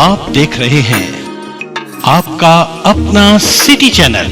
आप देख रहे हैं आपका अपना सिटी चैनल।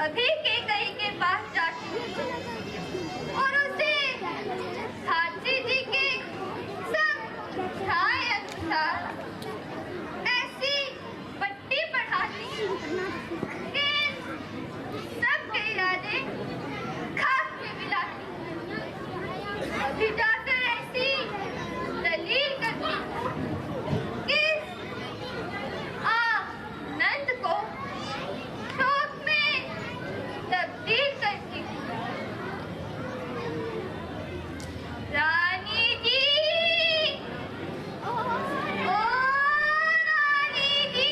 अभी के कई के पास जाती हूँ और उसे हाथी जी के समझाए अनुसार ऐसी पट्टी पढ़ाती हूँ कि सबके इरादे खाक में मिलाती हूँ। अभी जाकर ऐसी दलील करती हूँ कि आनंद को तब्दील करती हूँ। रानी जी, ओ रानी जी,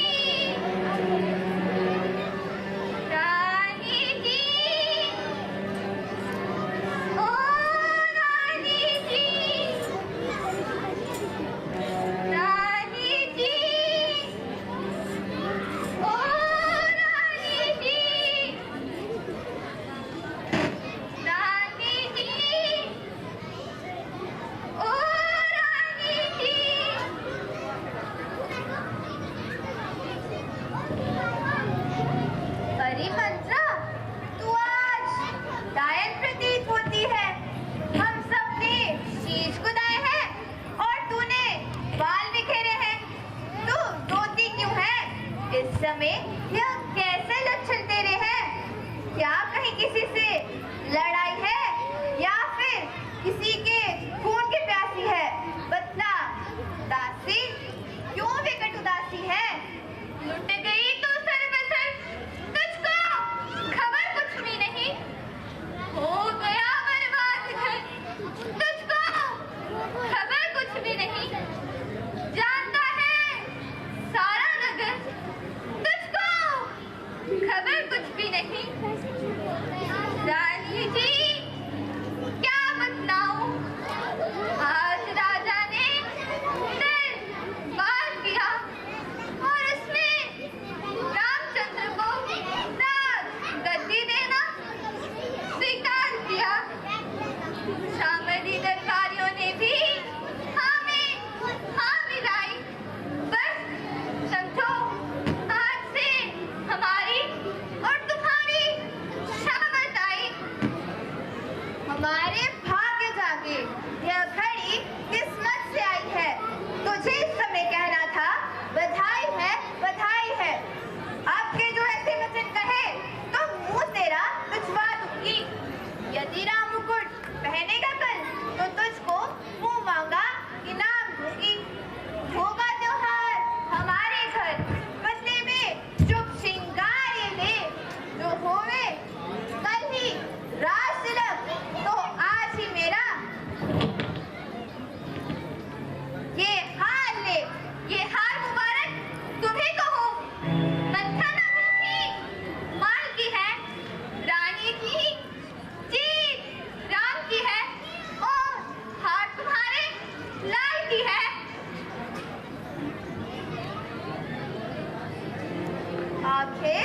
रानी जी, ओ रानी जी, रानी जी, ओ रानी जी, रानी जी, ओ रानी जी। अरे मंत्रा, तू आज डायन प्रतीत होती है। हम सबने शीश गुदाए हैं और तूने बाल बिखेरे हैं। तू रोती क्यों है? इस समय यह कैसे लक्षण तेरे हैं? क्या कहीं किसी से लड़ाई है या फिर किसी के खून की प्यासी है? बतला दासी, क्यों विकट उदासी है? लुट गई तो सर्वसर, तुझको खबर कुछ भी नहीं। हो गया बर्बाद घर, तुझको खबर कुछ भी नहीं। जानता है सारा नगर, तुझको खबर कुछ भी नहीं। रानी जी, क्या बतलाऊं? आज राजा ने दरबार किया और उसमें रामचंद्र को गद्दी देना स्वीकार किया। शामली दरबारियों ने भी हाँ मिलाई। बस समझो, आज से हमारी और तुम्हारी शामत आई। हमारे भाग्य जागे, यह घड़ी किस्मत से आई है। तुझे इस समय कहना था बधाई है, बधाई है। आपके जो ऐसे वचन कहे तो मुंह तेरा पिछवा दूंगी। यदि राम मुकुट पहनेगा कल तो तुझको मुंह मांगा इनाम दूंगी। होगा त्योहार हमारे घर, बदले में शुभ श्रृंगार ये ले। जो होवे कल ही राज तिलक, तो आज ही मेरा ये हार ले। ये हार मुबारक तुम्हें कहो। मंथन भूमि माल की है, रानी की जीत राम की है और हार तुम्हारे लाल की है। आखिर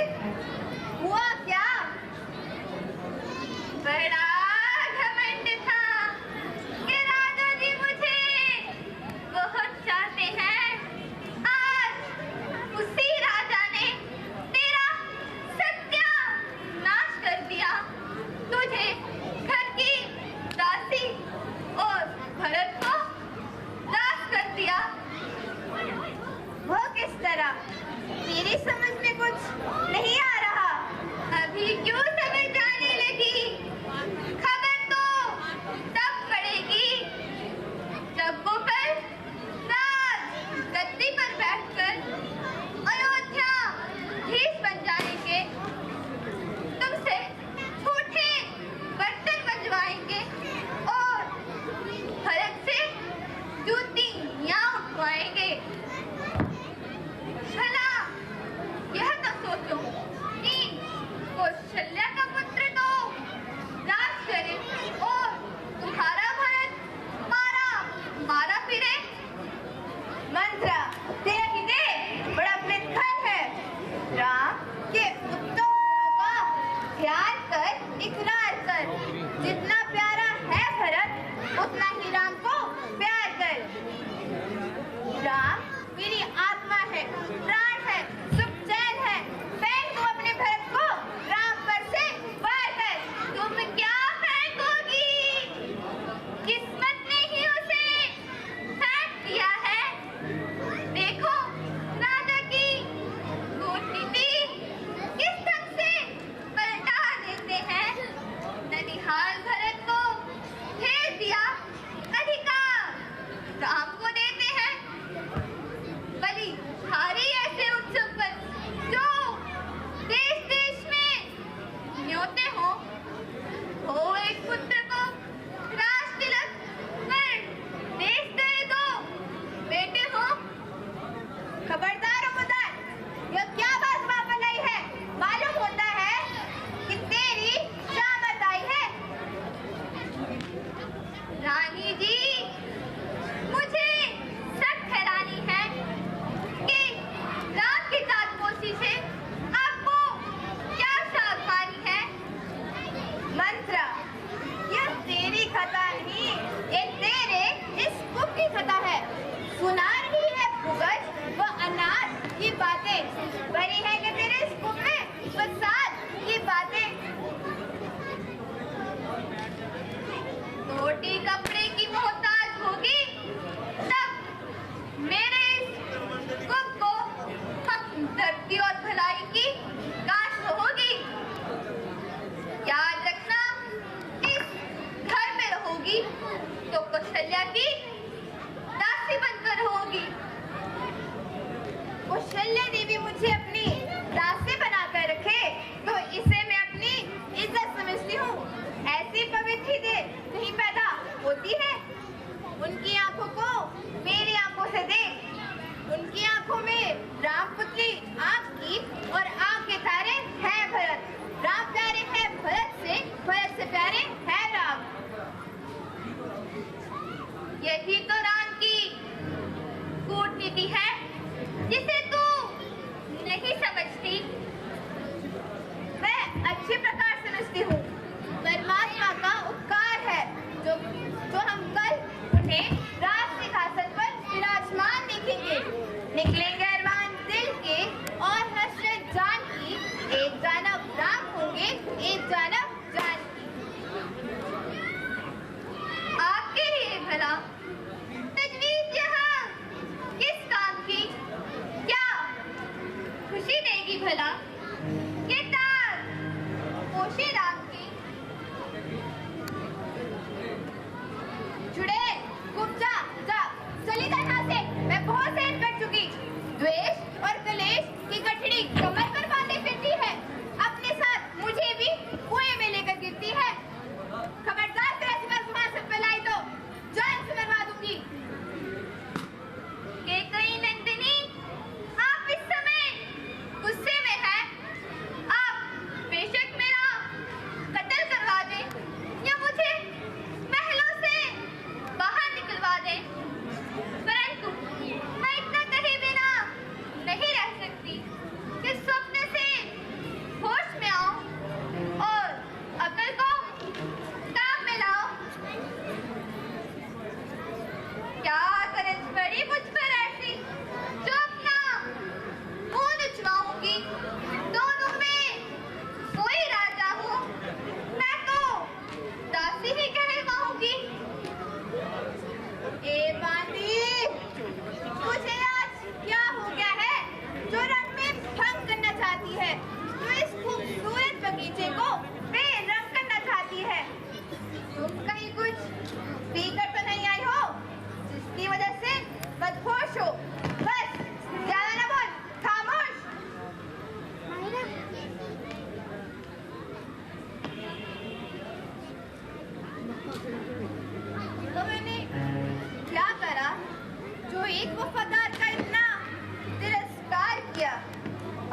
हुआ क्या? बड़ा अभी समझ में कुछ नहीं आ रहा। अभी क्यों समझ आने लगी? खबर तो तब पड़ेगी जब वो कल राज गद्दी पर बैठकर अयोध्या धीश बन जाएंगे, तुमसे झूठे बर्तन बजवाएंगे और भरत से जूतियां उठवाएंगे। भला यह तो सोचो कि कौशल्या का पुत्र तो राज करे और तुम्हारा भरत मारा फिरे। मंत्रा तेरा हृदय बड़ा प्रखर है। राम के उत्तम गुणों का ध्यान कर, इकरार कर। जितना प्यारा है भरत उतना ही राम को प्यार कर। राम मेरी आत्मा है, प्राण है, सुख चैन है। फेंक दो अपने भरत को राम पर से वार कर। तुम क्या फेंकोगी? किस्मत ने ही उसे फेंक दिया है। देखो राजा की कूटनीति किस ढंग से पलटा देते हैं। ननिहाल भरत को भेज दिया, अधिकार राम को देते हैं। बलिहारी ऐसे उत्सव पर जो देश देश में न्योते हो एक पुत्र को राज तिलक पर देश दे दो बेटे हो। खबरदार उमदार, यह क्या बात वापस आई है? मालूम होता है कि तेरी शामत आई है। रानी जी, मुझे सख्त हैरानी है कि राम की ताजपोशी से आपको क्या सावधानी है। मंत्रा, यह तेरी खता नहीं, ये तेरे इस कुक की खता है। सुना रही है भुगज व अनाज की बातें, भरी है कि तेरे इस कुक में फसाद की बातें। रोटी कपड़े की मोहताज होगी तब मेरे इस कुक को धरती और भलाई की काश होगी। याद रखना, इस घर में रहोगी तो कौशल्या की दासी बनकर रहोगी। कौशल्या देवी मुझे अपनी दासी बनाकर रखे तो इसे मैं अपनी इज्जत समझती हूँ। ऐसी पवित्र देह नहीं पैदा होती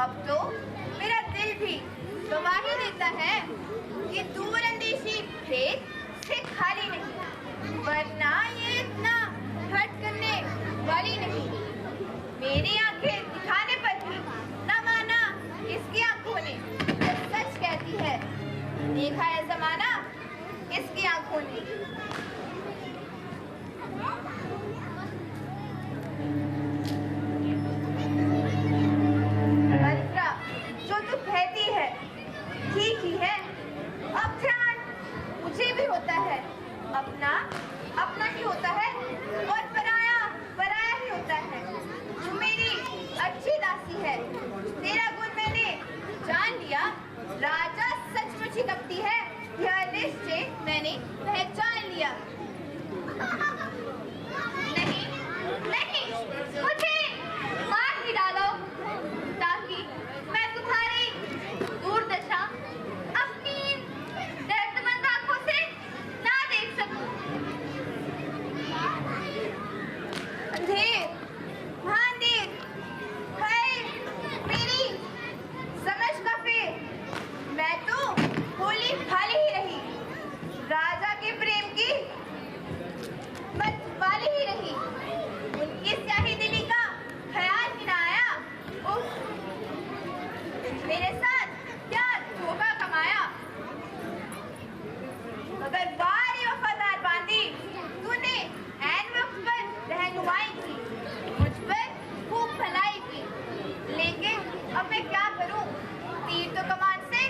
अब तो मेरा दिल भी गवाही देता है कि दूर अंदेशी भेद से खाली नहीं, वरना ये इतना हट करने वाली नहीं। मेरी आंखें दिखाने पर भी न माना इसकी आंखों ने, जो सच कहती है। देखा है जमाना इसकी आंखों ने। मंत्रा जो तू कहती है ठीक ही है। अब ध्यान मुझे भी होता है, अपना अपना ही होता है और पराया पराया ही होता है। तू मेरी अच्छी दासी है, तेरा गुण मैंने जान लिया। राजा सचमुच ही कपटी है, यह निश्चय मैंने पहचान लिया। नहीं नहीं, मुझे मार ही डालो ताकि मैं तुम्हारी दुर्दशा अपनी दर्दमंद आंखों से ना देख सकूं। अंधेर महांधेर है मेरी समझ का फेर। मैं तो भोली भाली ही रही, राजा के प्रेम की मत वाली ही रही। उनकी स्याही दिली का ख्याल ही ना आया। उफ, मेरे साथ क्या धोखा कमाया। मगर बारी वफादार बांधी तूने ऐन वक्त पर रहनुमाई की, मुझ पर खूब भलाई की। लेकिन अब मैं क्या करूं, तीर तो कमान से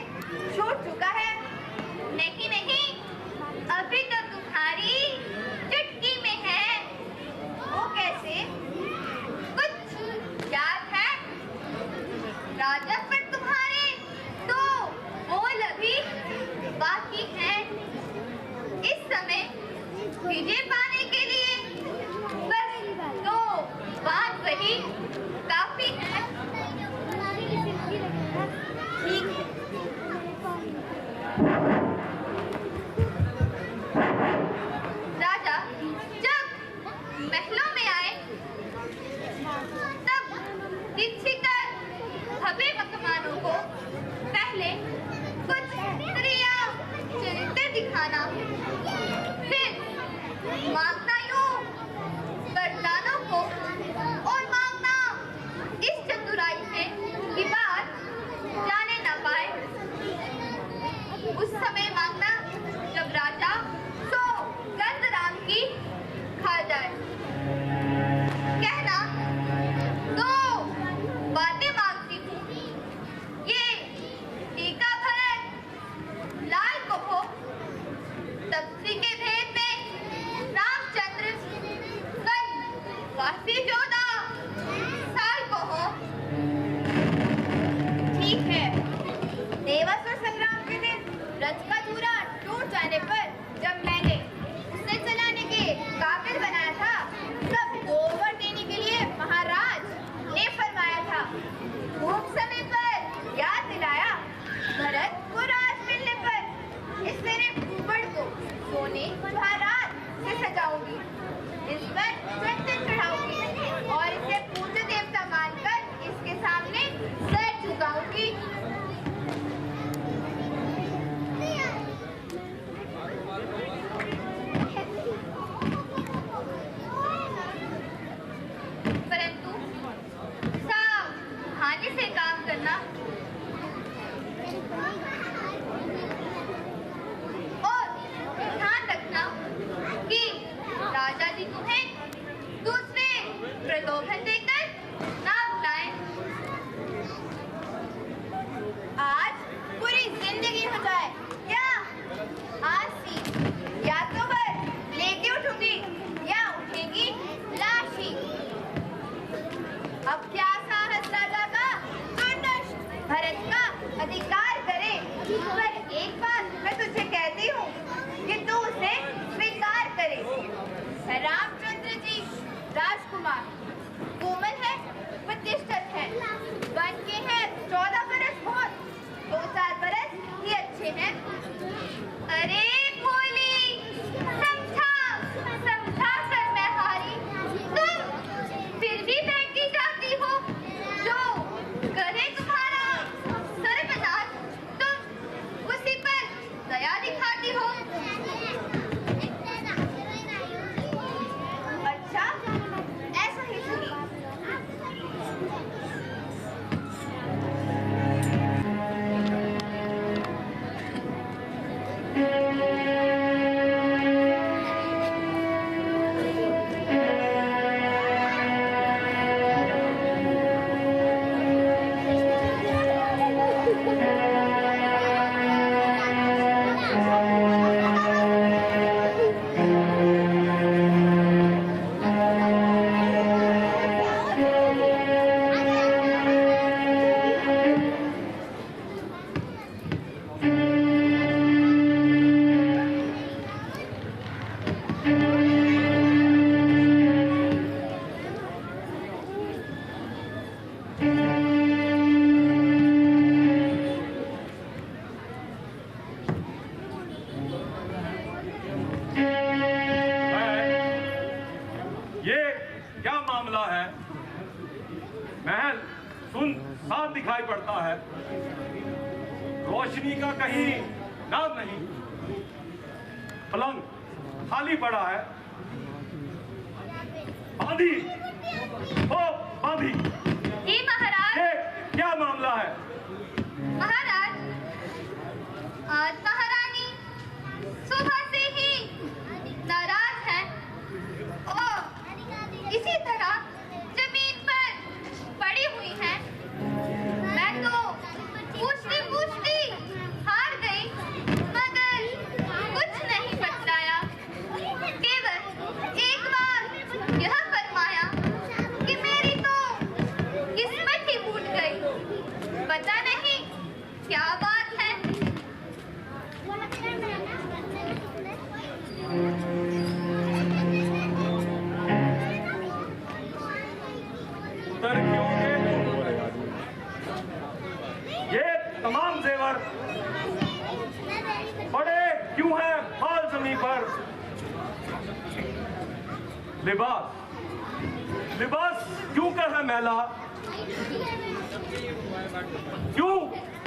छूट चुका है। नहीं नहीं, अभी तो तुम्हारी चुटकी में है। वो कैसे, कुछ याद है? राजा पर तुम्हारे तो बोल अभी बाकी हैं। इस समय विजय पाने के लिए बस दो बात वही काफी है। ठीक है। राजा जब महलों में आए तब दीक्षितर हबे मकमानों को पहले कुछ क्रिया चरित्र दिखाना, फिर मांगना यूं वरदानों को, और मांगना इस चतुराई से कि बात जाने न पाए। उस समय मांगना जब राजा सो गंधराम की खा जाए। कहना दो बातें मांगती हूँ, ये टीका भरत लाल को हो, तपसी के भेद में रामचंद्र वासी 14 साल को हो। ठीक है। देवासुर संग्राम के दिन रथ का धूरा टूट जाने पर जब मैंने उसे चलाने के काबिल बनाया था, तब 2 वर देने के लिए महाराज ने फरमाया था। खूब समय पर याद दिलाया। भरत को राज मिलने पर इस मेरे कुबड़ को सोने जवाहरात से सजाऊंगी, इस पर चंदन चढ़ाऊंगी और इसे पूज्य देवता मानकर इसके सामने सर झुकाऊंगी। परंतु सावधानी से काम करना और ध्यान रखना कि राजा जी तुम्हें दूसरे प्रलोभन देकर ना बुलाएं। आज पूरी जिंदगी हो जाए या आज सी, या तो वर लेके उठूंगी या उठेगी लाशी। अब क्या साहस राजा का दुर्दश भरत का अधिकार करे। पर एक बात मैं तुझे कहती हूँ कि तू उसे स्वीकार करे। रामचंद्र जी राजकुमार कोमल है, प्रतिष्ठित है, वन के हैं 14 बरस और 2-4 बरस ही अच्छे हैं। अरे भोली, समझा कर मैं हारी, तुम फिर भी बहकी जाती हो। जो करे तुम्हारा साफ दिखाई पड़ता है, रोशनी का कहीं नाम नहीं। पलंग खाली पड़ा है। बांधी ओ बांधी, जी महाराज। ये क्या मामला है? महाराज, आज महारानी सुबह से ही नाराज है और इसी तरह जमीन पर पड़ी हुई है। मैं तो पूछती पूछती हार गई, मगर कुछ नहीं बतलाया। केवल एक बार यह फरमाया कि मेरी तो किस्मत ही फूट गई। पता नहीं क्या बात है। उत्तर क्यों दे? ये तमाम जेवर पड़े क्यों हैं फाल जमीन पर? लिबास क्यों कर है मैला? क्यों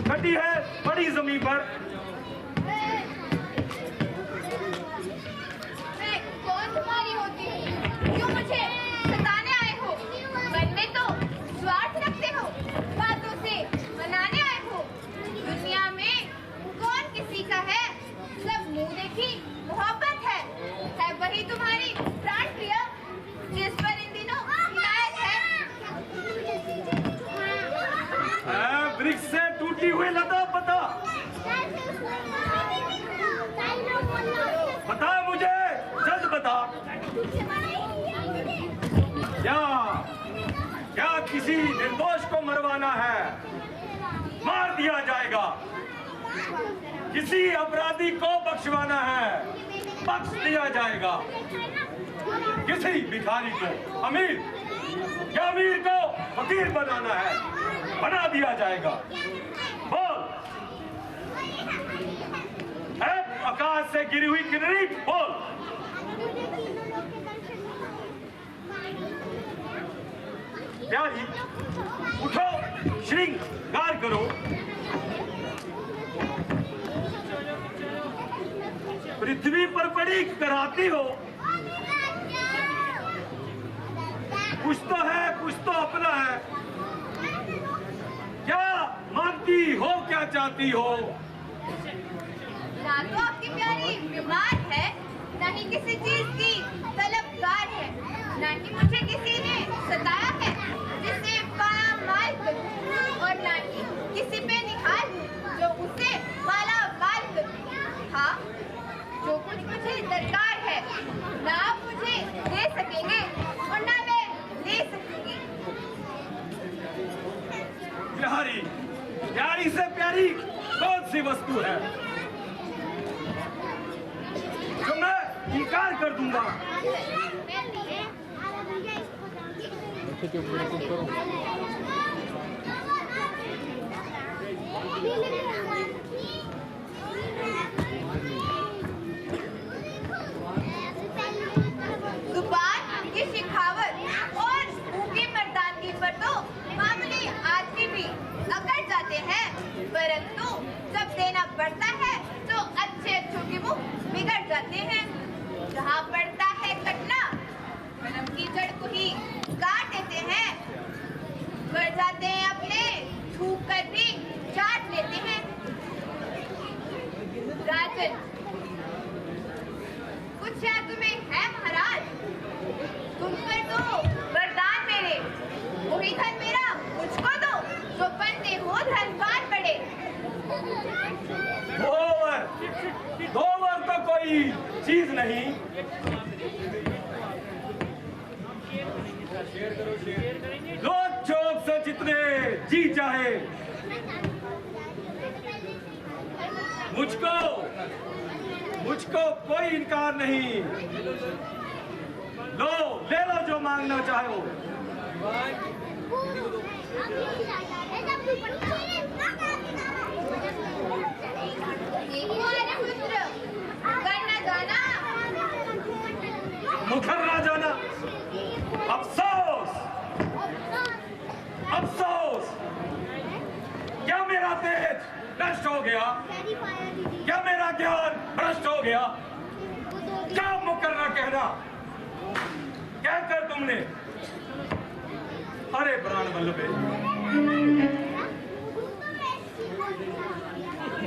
कटी है बड़ी जमीन पर? मैं कौन तुम्हारी होती हूँ? क्यों मुझे सताने आए हो? मन में तो स्वार्थ रखते हो, बातों से मनाने आए हो। दुनिया में कौन किसी का है? सब मुंह देखी मोहब्बत है वही तुम्हारी प्राण प्रिय, जिस पर इन दिनों इनायत है। वृक्ष से टूटी हुई लता बता मुझे, जल्द बता। क्या किसी निर्दोष को मरवाना है? मार दिया जाएगा। किसी अपराधी को बख्शवाना है, बख्श दिया जाएगा। किसी भिखारी को अमीर या अमीर को फकीर बनाना है, बना दिया जाएगा। बोल, आकाश से गिरी हुई किनरी, बोल। प्यारी उठो, श्रृंगार करो। पृथ्वी पर पड़ी कराती हो। कुछ तो है, कुछ तो अपना है। क्या मांगती हो, क्या चाहती हो? ना तो आपकी प्यारी बीमार है, ना ही किसी चीज की तलबगार है, ना ही मुझे किसी ने सताया है जिसे पाया माल करूं, और ना ही किसी पे निहाल हूं जो उसे माला माल करूं। हाँ, जो कुछ मुझे दरकार है ना आप मुझे दे सकेंगे और ना मैं ले सकूंगी। प्यारी, प्यारी से प्यारी कौन सी वस्तु है जो मैं इनकार कर दूंगा? जुबान की शिखावत और ऊँची मर्दानगी पर तो मामूली आदमी भी अकड़ जाते हैं, परंतु जब देना पड़ता है तो अच्छे अच्छों के मुंह बिगड़ जाते हैं। जहाँ पड़ता है कटना, कलम की जड़ को ही काट देते हैं। बढ़ जाते हैं अपने, थूक कर भी चाट लेते हैं। राजन, कुछ याद तुम्हें है महाराज? तुम पर तो वरदान मेरे, वही धन मेरा मुझको दो, जो बनते हो धनवान बड़े। दोवर तो कोई चीज नहीं। लोग चौक से जितने जी चाहे, मुझको कोई इनकार नहीं। लो, ले लो जो मांगना चाहो। मुखर ना जाना। अफसोस, अफसोस, नष्ट हो गया? क्या मेरा ज्ञान भ्रष्ट हो गया? क्या मुकर्रा कहना कहकर तुमने? अरे प्राण वल्लभे,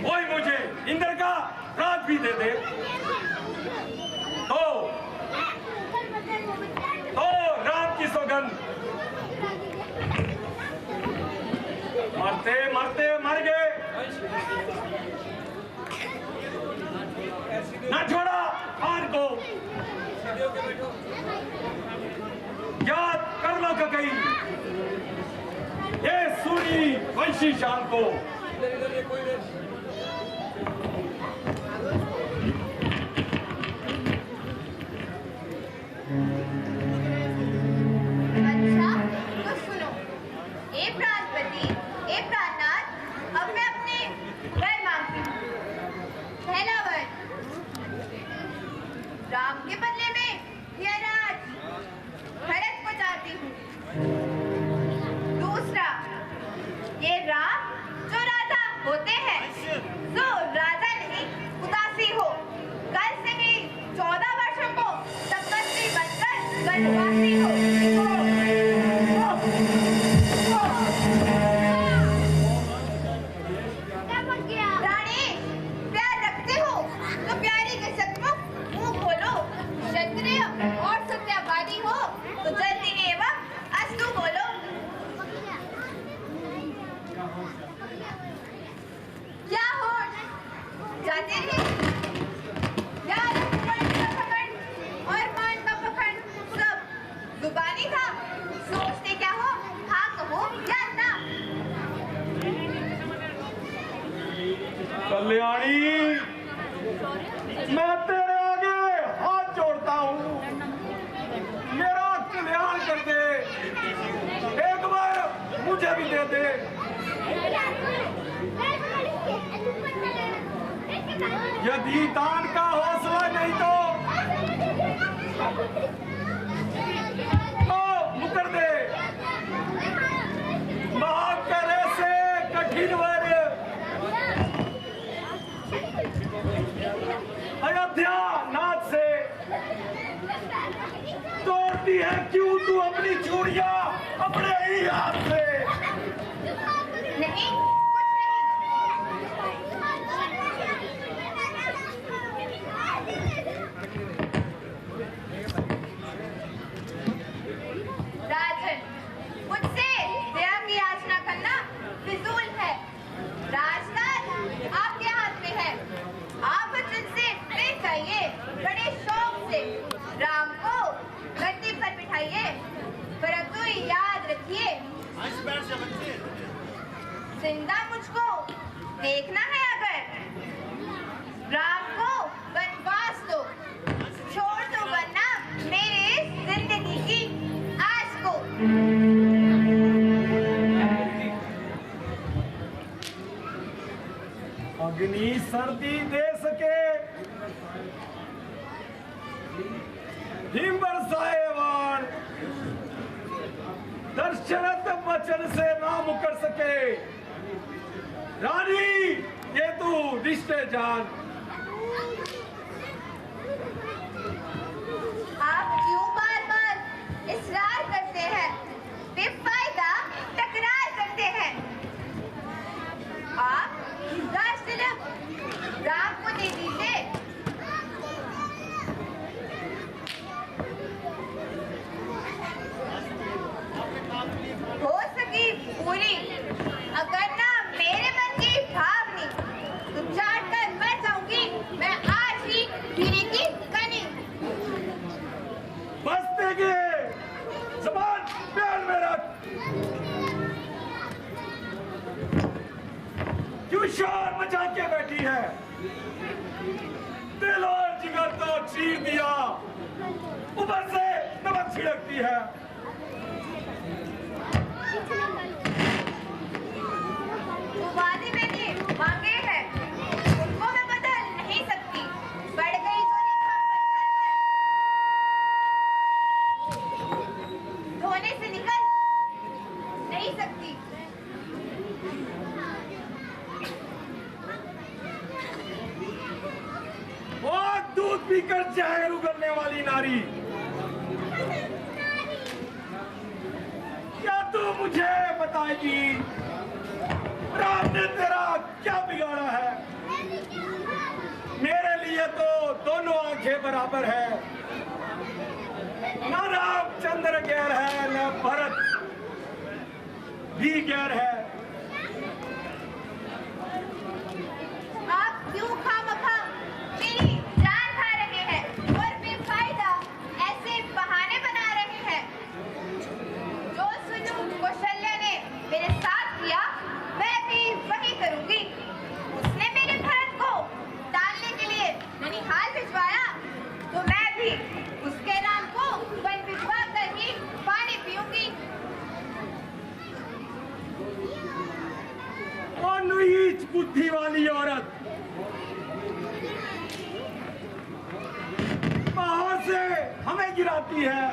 कोई मुझे इंद्र का राज भी दे दे तो राम की सौगंध, मरते मरते मर गए, न छोड़ा खान को। याद कर लो कहीं ये सूरी वंशी शान को। अच्छा तो सुनो, ए प्राणपति, ए प्राणनाथ, अब मैं अपने वर मांगती हूँ। पहला वर, राम के बदले में यह राज भरत को चाहती हूँ। दूसरा, ये राम जो राजा होते हैं, जो राजा नहीं उदासी हो, कल से ही 14 वर्षों को तपस्वी बनकर वनवासी हो। रानी, प्यार रखते हो तो प्यारी के सन्मुख मुंह खोलो। क्षत्रिय और सत्यवादी हो तो जल्दी एवं अस्तु बोलो। क्या होश जाते हैं? यार घमंड का घमंड और मान का पखंड सब जुबानी था। सोचते क्या हो, हाँ कहो या ना। कल्याणी, मैं तेरे आगे हाथ जोड़ता हूँ, मेरा कल्याण कर दे, एक बार मुझे भी दे दे। यदि दान का हौसला नहीं तो मुकर दे। महाकरे से कठिन वर अयोध्या नाथ से तोड़ती है क्यों तू अपनी चूड़ियां अपने ही हाथ से? नहीं, कुछ नहीं। राजन, मुझसे दया की याचना करना फिजूल है। राजदार आपके हाथ में है। आप वचन से प्रेम चाहिए, बड़े शौक से राम को गद्दी पर बिठाइए, परंतु याद रखिए, जिंदा मुझको देखना है। अगर राम को वनवास दो, छोड़ दो वरना मेरे जिंदगी की आस को। अग्नि सर्दी दे सके, हिम बरसाए वाण, दर्शनत वचन से ना मुकर सके। रानी, ये तू रिश्ते जान। आप क्यों बार-बार इसरार करते हैं? बेफायदा तकरार करते हैं। आप राजतिलक राम को दे दीजिए। हो सकी पूरी, अगर ना मेरे मन की भावनी, तो चाट कर मर जाऊंगी मैं आज ही हीरे की कनी। बस देंगे, जबान प्यार में रख। क्यों शोर मचा के बैठी है? दिल और जिगर तो चीर दिया, ऊपर से नमक छिड़कती है। जो वादे मैंने मांगे हैं, उनको मैं बदल नहीं सकती। बढ़ गई जो रेखा पत्थर पर, धोने से निकल नहीं सकती। पीकर जहर उगलने वाली नारी, क्या तू मुझे बताएगी राम ने तेरा क्या बिगाड़ा है? मेरे लिए तो दोनों आंखें बराबर है, न रामचंद्र गैर है न भरत भी गैर है। आप क्यों खामखा मेरी जान खा रहे हैं और बेफायदा ऐसे बहाने बना रहे हैं? जो सुलूक कौशल्या ने मेरे साथ किया मैं भी वही करूंगी। उसने मेरे भरत को डालने के लिए ननिहाल भिजवाया तो मैं भी उसके नाम को वन भिजवा कर ही पानी पीऊंगी। और नीच बुद्धि वाली औरत बाहर से हमें गिराती है।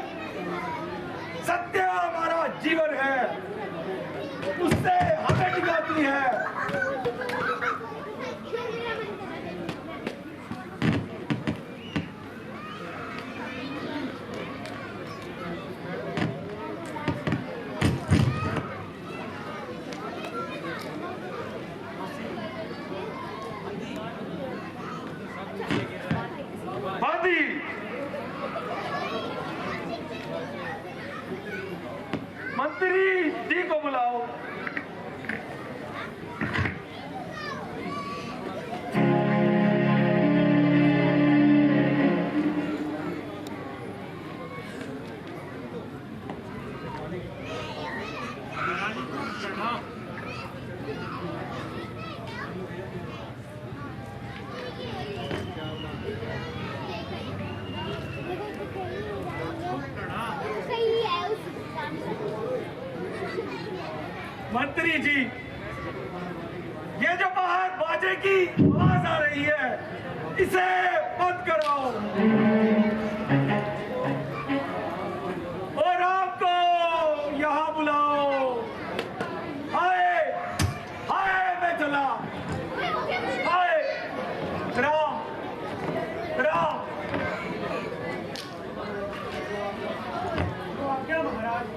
सत्य हमारा जीवन है, उससे हमें डिगाती है। बादी मंत्री जी को बुलाओ। मंत्री जी, ये जो बाहर बाजे की आवाज आ रही है, इसे बंद कराओ और आपको यहाँ बुलाओ। हाय हाय मैं चला। हाय राम राम। क्या महाराज?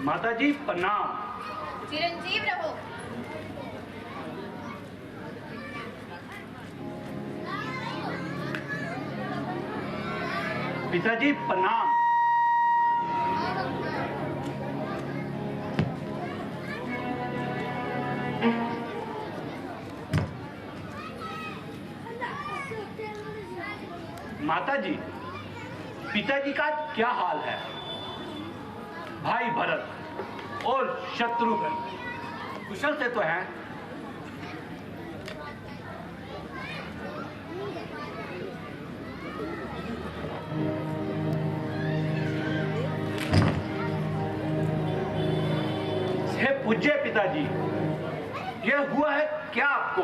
माता जी प्रणाम। चिरंजीव रहो। पिताजी प्रणाम। माता जी, पिताजी का क्या हाल है? भाई भरत और शत्रुघ्न कुशल से तो हैं? हे पूज्य पिताजी, यह हुआ है क्या आपको?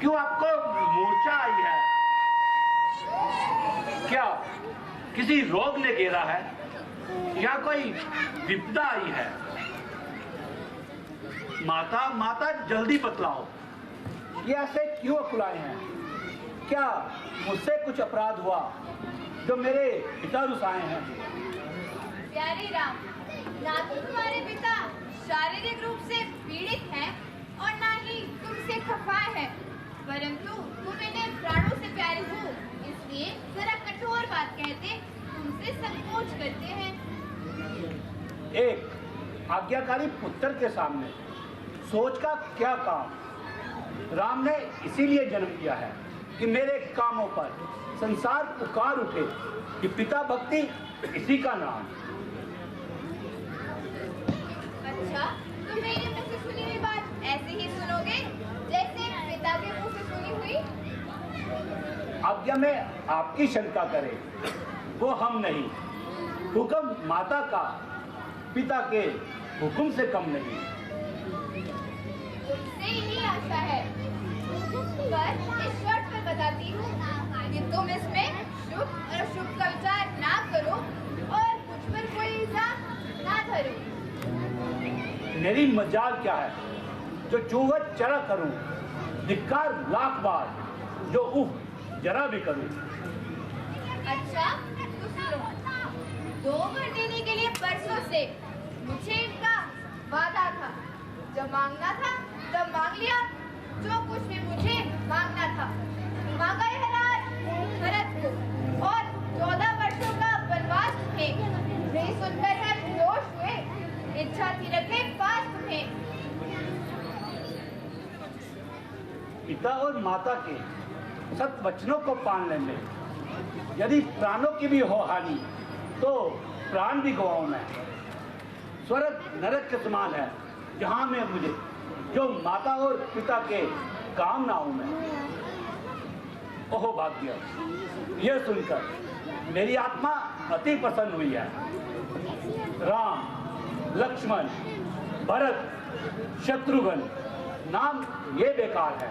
क्यों आपको मूर्छा आई है? क्या किसी रोग ने घेरा है या कोई विपदा आई है? माता जल्दी बतलाओ, ये ऐसे क्यों अकुलाए हैं? क्या मुझसे कुछ अपराध हुआ जो मेरे पिता रुसाए हैं? प्यारे राम, ना तो तुम्हारे पिता शारीरिक रूप से पीड़ित हैं और ना ही तुमसे खफाए हैं, परंतु तुम इन्हें प्राणों से प्यारे हो, इसलिए जरा कठोर बात कहते तुमसे संकोच करते हैं। एक आज्ञाकारी पुत्र के सामने सोच का क्या काम? राम ने इसीलिए जन्म दिया है कि मेरे कामों पर संसार पुकार उठे कि पिता भक्ति इसी का नाम। अच्छा, तुम मेरे मुंह से सुनी हुई बात ऐसे ही सुनोगे जैसे पिता के मुंह से सुनी हुई? आज्ञा में आपकी शंका करे वो हम नहीं। हुक्म माता का पिता के हुक्म से कम नहीं। तुमसे यही आशा है, पर इस शर्त पर बताती हूँ कि तुम इसमें शुभ और अशुभ का विचार ना करो और मुझ पर कोई इल्जाम ना धरो। मेरी मजाल क्या है जो चूवत चरा करूं, धिक्कार लाख बार जो उफ जरा भी करूं। अच्छा तो सुनो, 2 वर देने के लिए परसों से मुझे इनका वादा था। जब मांगना था तब मांग लिया, जो कुछ भी मुझे मांगना था मांगा है राज भरत को, और 14 वर्षों का वनवास तुम्हें। नहीं सुनकर है जोश हुए, इच्छा थी रखे पास तुम्हें। पिता और माता के सत वचनों को पालने में यदि प्राणों की भी हो हानि तो प्राण भी गवाऊं मैं। स्वर्ग नरक के समान है जहां में मुझे जो माता और पिता के काम ना आऊं मैं। ओह भाग्य, यह सुनकर मेरी आत्मा अति प्रसन्न हुई है। राम, लक्ष्मण, भरत, शत्रुघ्न नाम ये बेकार है,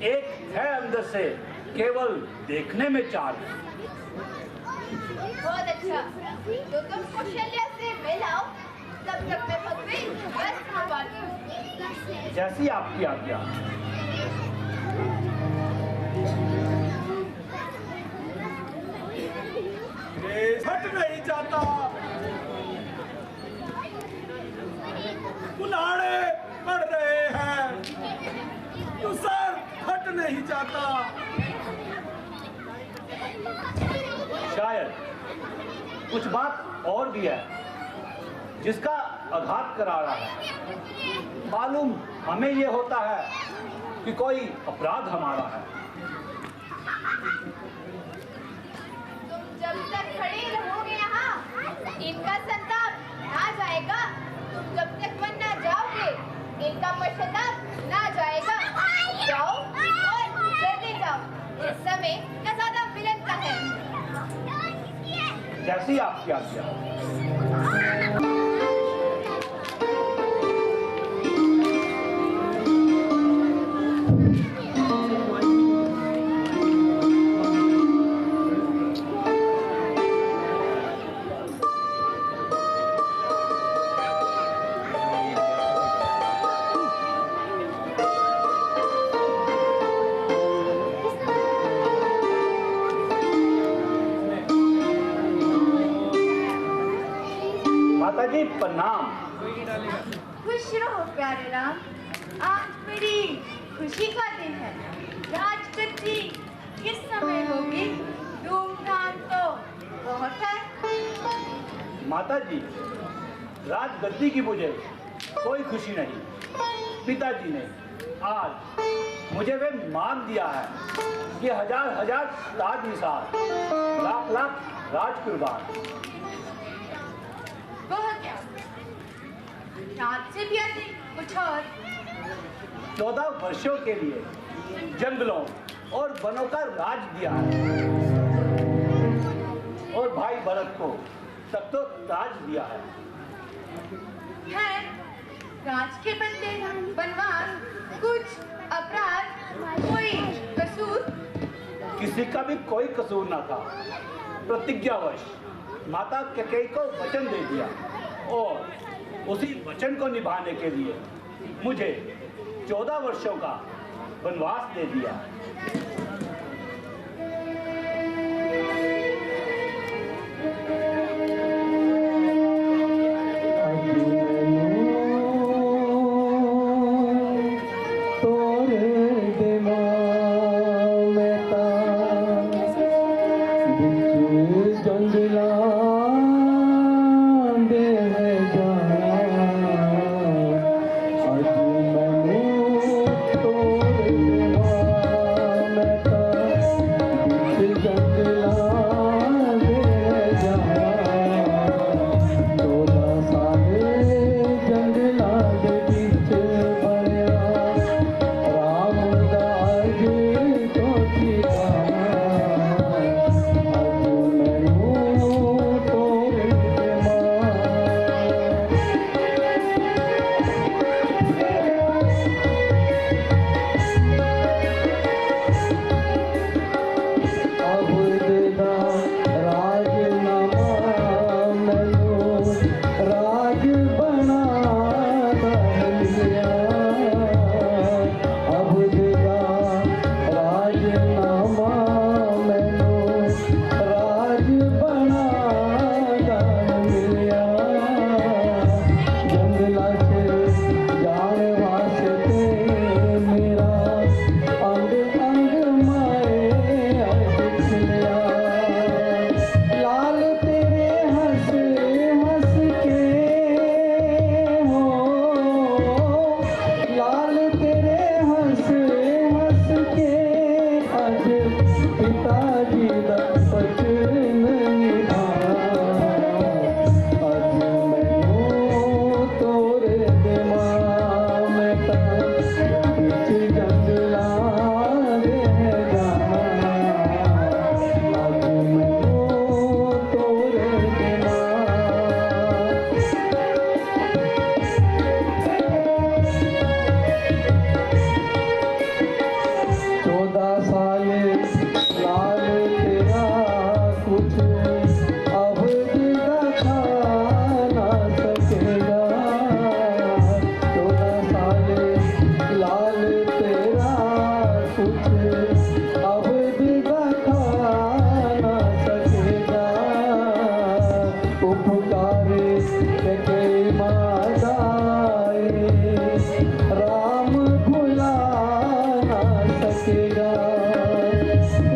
एक है अंदर से केवल देखने में चार। बहुत अच्छा, तो तुम कौशल्या से मिलाओ, तब तक मैं भगवे बस पाती हूँ। जैसी आपकी आज्ञा। हट नहीं जाता, कुल्हाड़े पड़ रहे हैं, तो सर हट नहीं जाता। शायद कुछ बात और भी है जिसका आघात करा रहा है। मालूम हमें ये होता है कि कोई अपराध हमारा है। तुम जब तक खड़े रहोगे यहाँ, इनका संताप ना जाएगा। तुम जब तक वन ना जाओगे, इनका पश्चाताप ना जाएगा। जाओ और जल्दी जाओ, इस समय का ज्यादा मिलन का है। जैसी आपकी आज्ञा। माताजी प्रणाम। खुश रहो प्यारे राम, आज बड़ी खुशी का दिन है। राजगद्दी किस समय होगी? धूमधाम तो बहुत है। माताजी, राजगद्दी की मुझे कोई खुशी नहीं। पिताजी ने आज मुझे वे मान दिया है कि 1000 ताज निसार, लाख लाख राज कुर्बान। वह क्या? राज से भी अधिक कुछ और। 14 वर्षों के लिए जंगलों और वनों का राज दिया है और भाई भरत को तख्तो ताज दिया है। राज के बदले बनवास, कुछ अपराध, कोई कसूर? किसी का भी कोई कसूर ना था। प्रतिज्ञावश माता कैकेयी को वचन दे दिया और उसी वचन को निभाने के लिए मुझे 14 वर्षों का वनवास दे दिया। मिलिया अब देगा राजनामा मैनू राज बना जान मिलिया जंगला से जान वास्ते मेरा अंग अंग माए दिख लिया लाल तेरे हंस हंस के हो लाल तेरे हंस हंस के अज पिताजी दा बचन अज मैनू तोरे दे मां मैं तां बिच जंगलां दे जाना अज मैनू तोरे दे मां 14 साल लाल तेरा कुछ अवध का खा ना सकेगा 14 साल लाल तेरा कुछ अवध का खा ना सकेगा उपकार के मादाए राम भुला ना सकेगा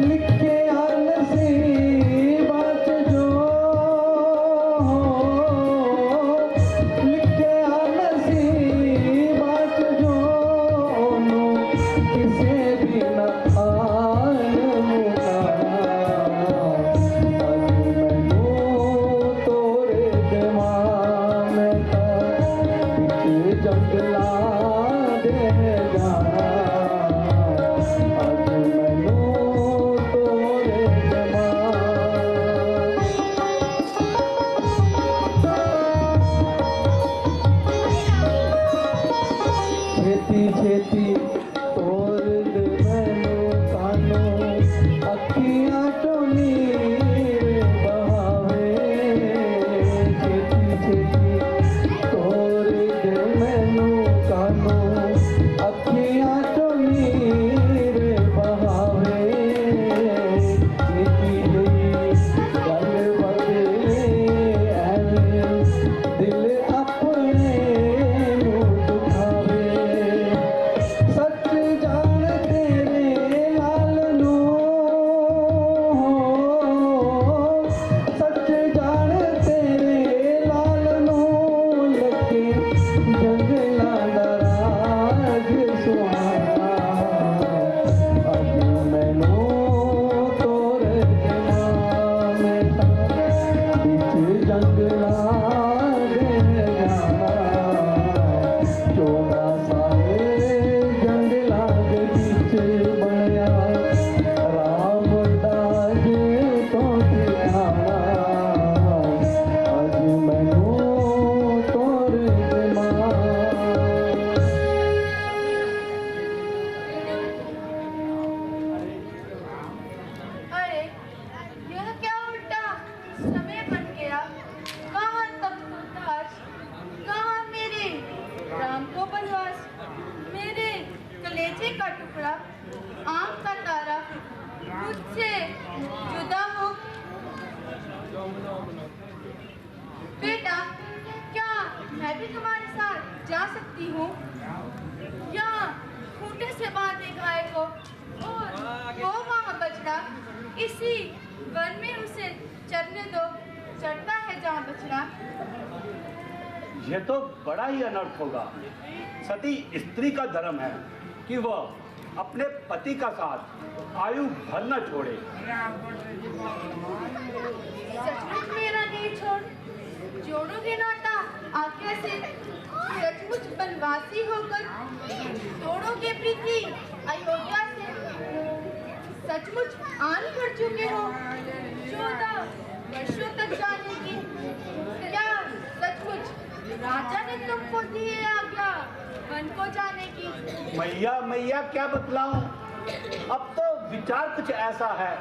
लिखे नसीबात जो लिखे नसीबात जो ओनू किसे भी न आन मुकाना अज मैनू तोरे दे मां मैं तां बिच जंगलां दे जाना अज मैनू तोरे दे मां छेती छेती तोर दे मैनू कानू अखियां चो नीर बहावे छेती छेती तोर दे मैनू कानू अखियां चो नीर बहावे निकी जई गल बदले एवें दिल अपने नू दुखावे सच जान तेरे लाल नू सच जान तेरे लाल नू लगे जंगला दा राज सुहाना अज मैनू तोरे दे मां मैं तां बिच जंगला दे जाना 14 साल जंगला दे बिच बनया राम दाज तो ठिकाना अज मैनू तोरे दे मां अरे यह क्या उल्टा समय बन गया कहाँ तक उद्धार कहाँ मेरे राम को बनवास मेरे कलेजे का टुकड़ा आँख का तारा मुझसे जुदा हो बेटा क्या मैं भी तुम्हारे साथ जा सकती हूँ या खूंटे से बांधे गाय को और वो वहाँ बछड़ा इसी वन में उसे चरने दो चढ़ता है जहाँ बछड़ा यह तो बड़ा ही अनर्थ होगा सती स्त्री का धर्म है कि वह अपने पति का साथ आयु भर न छोड़े सचमुच मेरा नहीं छोड़ जोड़ोगे नाता आज्ञा से सचमुच बनवासी होकर तोड़ोगे प्रीति अयोध्या से सचमुच आन कर चुके हो 14 वर्षों तक जाने की क्या सचमुच राजा ने तुमको दी है आज्ञा वन को जाने की मैया मैया क्या बतलाऊं अब तो विचार कुछ ऐसा है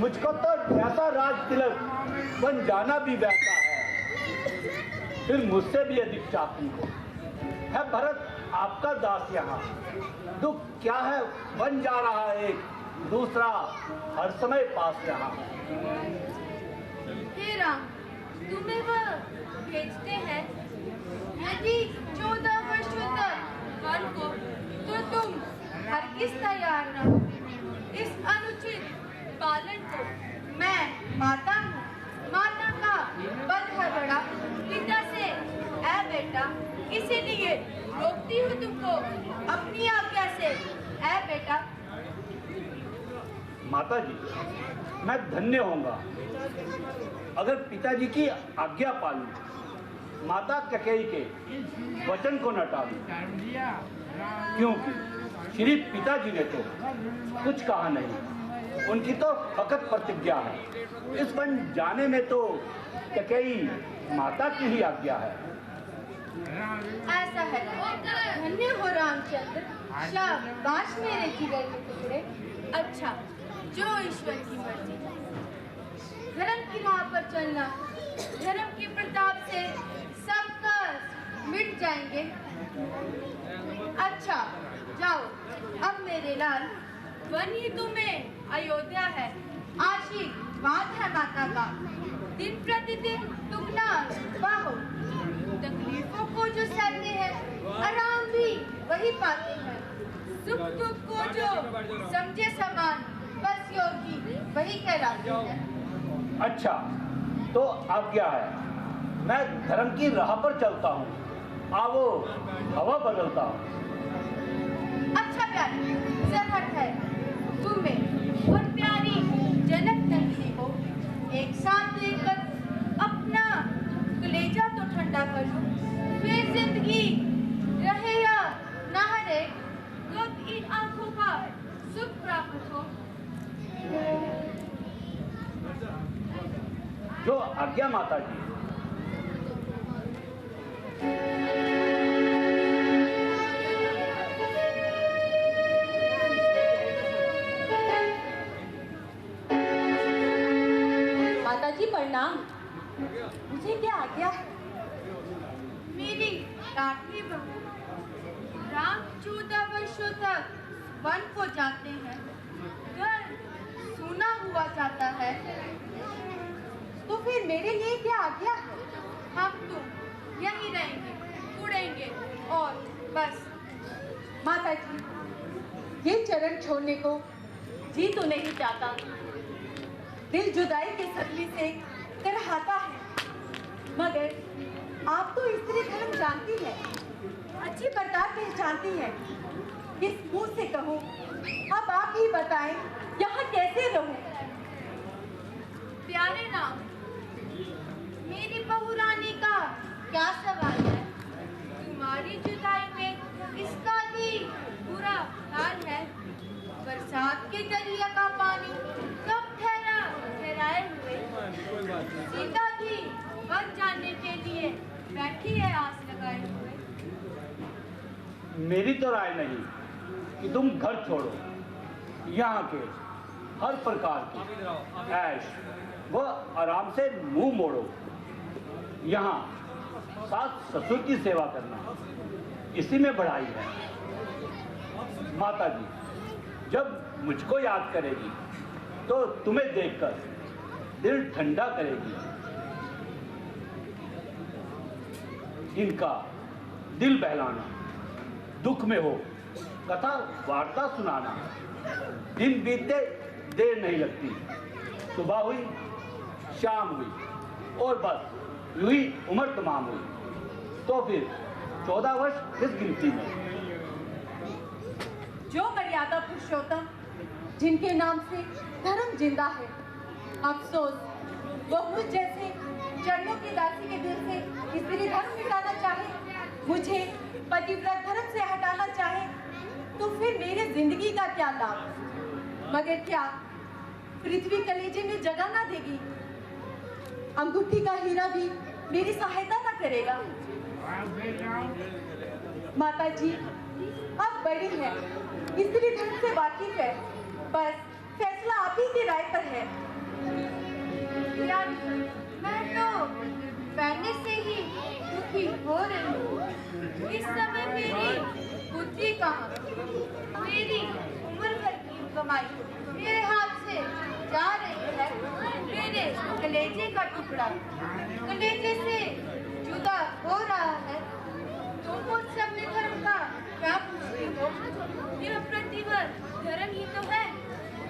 मुझको तो जैसा राज तिलक बन जाना भी वैसा है फिर मुझसे भी अधिक चाहती हो है भरत आपका दास यहाँ। दुख क्या है बन जा रहा है एक, दूसरा हर समय पास यहाँ। हे राम, तुम्हें वह भेजते हैं यदि 14 वर्षों तक वन को, तो तुम हरगिज तैयार न हो। इस अनुचित पालन को मैं माता हूँ, माता का बल है बड़ा, पिता से ऐ बेटा, इसीलिए रोकती हूँ तुमको अपनी आज्ञा से ऐ बेटा। माता जी, मैं धन्य होऊंगा अगर पिताजी की आज्ञा पालूं, माता कैकेयी के वचन को न टालूं, क्योंकि श्री पिताजी ने तो कुछ कहा नहीं, उनकी तो फकत प्रतिज्ञा है। इस वन जाने में तो कैकेयी माता की ही आज्ञा है। ऐसा है, धन्य हो रामचंद्र, शाबाश मेरे जिगर के टुकड़े। अच्छा, जो ईश्वर की मर्जी। धर्म की राह पर चलना, धर्म के प्रताप से सब कष्ट मिट जाएंगे। अच्छा जाओ, अब मेरे लाल, वन ही तुम्हें अयोध्या है, आशीर्वाद है माता का। दिन प्रतिदिन दुगना बाहो, तकलीफों को जो सहते हैं, आराम भी वही पाते हैं। सुख दुख को जो समझे समान, बस योगी वही कहलाते हैं। अच्छा, तो आज्ञा है, मैं धर्म की राह पर चलता हूँ, आवो हवा बदलता हूँ। अच्छा प्यारी, जहर है तुम्हें और प्यारी जनक नंदिनी को एक साथ लेकर अपना कलेजा तो ठंडा कर लो, फिर जिंदगी रहे या ना रहे, कब इन आंखों का सुख प्राप्त हो। जो आज्ञा माता जी। माता जी प्रणाम, मुझे क्या आज्ञा है? मेरी लाडली बहू, राम 14 वर्षों तक वन को जाते हैं, घर सूना हुआ जाता है, तो फिर मेरे लिए क्या आज्ञा है? हम तुम यहीं रहेंगे, उड़ेंगे और बस। माता जी, ये चरण छोड़ने को जी तो नहीं चाहता, दिल जुदाई के सदमे से करहाता है, मगर आप तो स्त्री धर्म जानती है, अच्छी प्रकार पहचानती है। किस मुंह से कहूँ, अब आप ही बताएं, यहाँ कैसे रहूं? प्यारे राम, मेरी बहू रानी का क्या सवाल है? तुम्हारी जुदाई में इसका भी बुरा हाल है। बरसात के दरिया का पानी कब ठहराए हुए, सीता भी बच जाने के लिए बैठी है आस लगाए हुए। मेरी तो राय नहीं कि तुम घर छोड़ो, यहाँ के हर प्रकार की ऐश वो आराम से मुंह मोड़ो। यहाँ सास ससुर की सेवा करना, इसी में बढ़ाई है। माता जी जब मुझको याद करेगी तो तुम्हें देखकर दिल ठंडा करेगी। इनका दिल बहलाना, दुख में हो कथा वार्ता सुनाना, दिन बीतते देर नहीं लगती। सुबह हुई, शाम हुई और बस यूं ही उम्र तमाम हुई, तो फिर 14 वर्ष इस गिनती में। जो मर्यादा पुरुषोत्तम जिनके नाम से धर्म जिंदा है, अफसोस वो मुझ जैसे चरणों की दासी के दिल से स्त्री धर्म मिटाना चाहे, मुझे पतिव्रत धर्म से हटाना चाहे, तो फिर मेरे जिंदगी का क्या लाभ? मगर क्या पृथ्वी कलेजे में जगह ना देगी? अंगूठी का हीरा भी मेरी सहायता ना करेगा? माता जी अब बड़ी है, स्त्री धर्म से वाकिफ है, बस फैसला आप ही की राय पर है। मैं तो पहले से ही दुखी हो रही हूँ। इस समय मेरी बुद्धि कहाँ, मेरी उम्र भर की कमाई मेरे हाथ से जा रही है। मेरे कलेजे का टुकड़ा कलेजे से जुदा हो रहा है। तुम मुझसे अपने धर्म का क्या पूछती हो? यह प्रतिवर्ष धर्म ही तो है।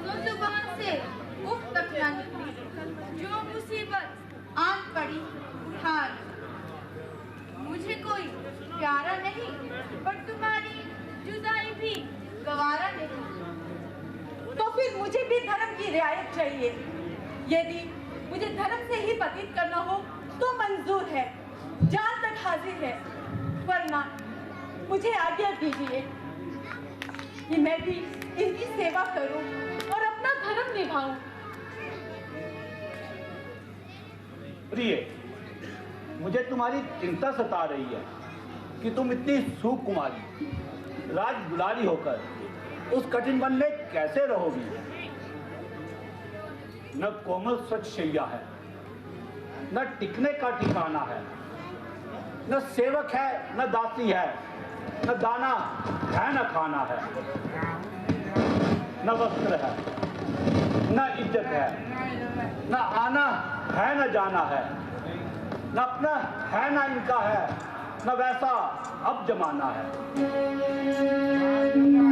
तो जुबान से उफ तक ना निकली, जो मुसीबत आन पड़ी उठा ली। मुझे कोई प्यारा नहीं, पर तुम्हारी जुदाई भी गवारा नहीं। तो फिर मुझे भी धर्म की रियायत चाहिए। यदि मुझे धर्म से ही व्यतीत करना हो तो मंजूर है, जान तक हाजिर है। वरना मुझे आज्ञा दीजिए कि मैं भी इनकी सेवा करूं और अपना धर्म निभाऊं। प्रिय, मुझे तुम्हारी चिंता सता रही है कि तुम इतनी सुकुमारी राज दुलारी होकर उस कठिन वन में कैसे रहोगी। न कोमल स्वच्छ शैया है, न टिकने का ठिकाना है, न सेवक है, न दासी है, न दाना है, न खाना है, न वस्त्र है, न इज्जत है, न आना है, न जाना है, न अपना है, न इनका है, न वैसा अब जमाना है। मेरे दिल में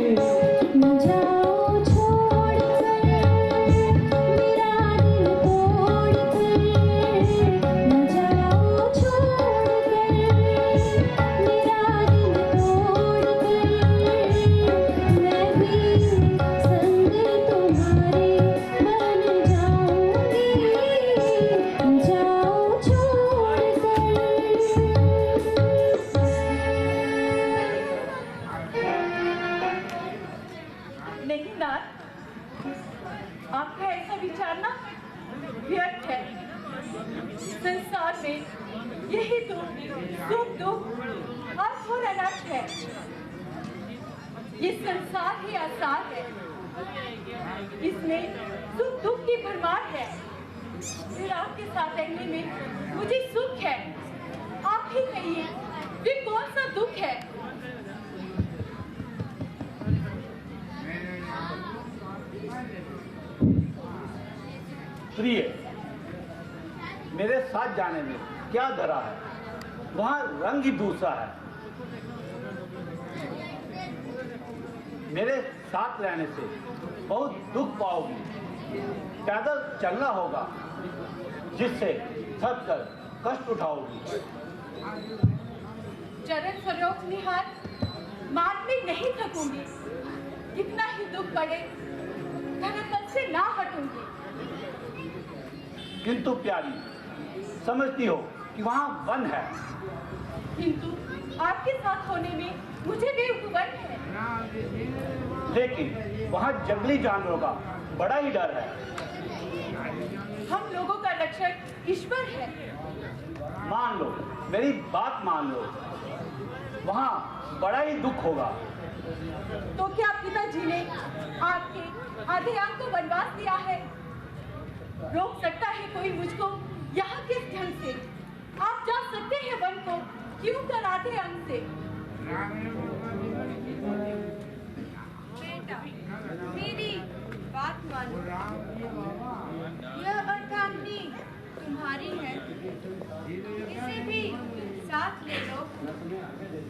न जाओ छोड़ कर मेरा दिल तोड़ कर, न जाओ छोड़ कर मेरा दिल तोड़ कर, मैं भी संग तुम्हारे बन जाऊंगी, न जाओ छोड़ कर। नहीं नाथ, आपका ऐसा विचारना व्यर्थ है। संसार में यही तो सुख दुख और थोर अनर्थ है। ये संसार ही आसार है, इसमें सुख दुख की भरमार है। फिर आपके साथ रहने में मुझे सुख है। आप ही कहिए, फिर कौन सा दुख है? प्रिय, मेरे साथ जाने में क्या धरा है, वहां रंग ही दूसरा है। मेरे साथ रहने से बहुत दुख पाओगी, पैदल चलना होगा, जिससे थक कर कष्ट उठाओगी। चरण सरोज निहार, मार्ग में नहीं थकूंगी। कितना ही दुख पड़े, धरातल से ना हटूंगी। किंतु प्यारी, समझती हो कि वहां वन है। किंतु आपके साथ होने में मुझे बेवकूफन है। लेकिन वहां जंगली जानवरों का बड़ा ही डर है। हम लोगों का रक्षक ईश्वर है। मान लो, मेरी बात मान लो, वहां बड़ा ही दुख होगा। तो क्या पिताजी ने आपके आधे आंख को वनवास दिया है? रोक सकता है कोई मुझको यहाँ किस ढंग से? आप जा सकते हैं वन को, क्यों कर आधे अंग से? बेटा, मेरी बात मानो। यह अर्धांगिनी तुम्हारी है, इसे भी साथ ले लो।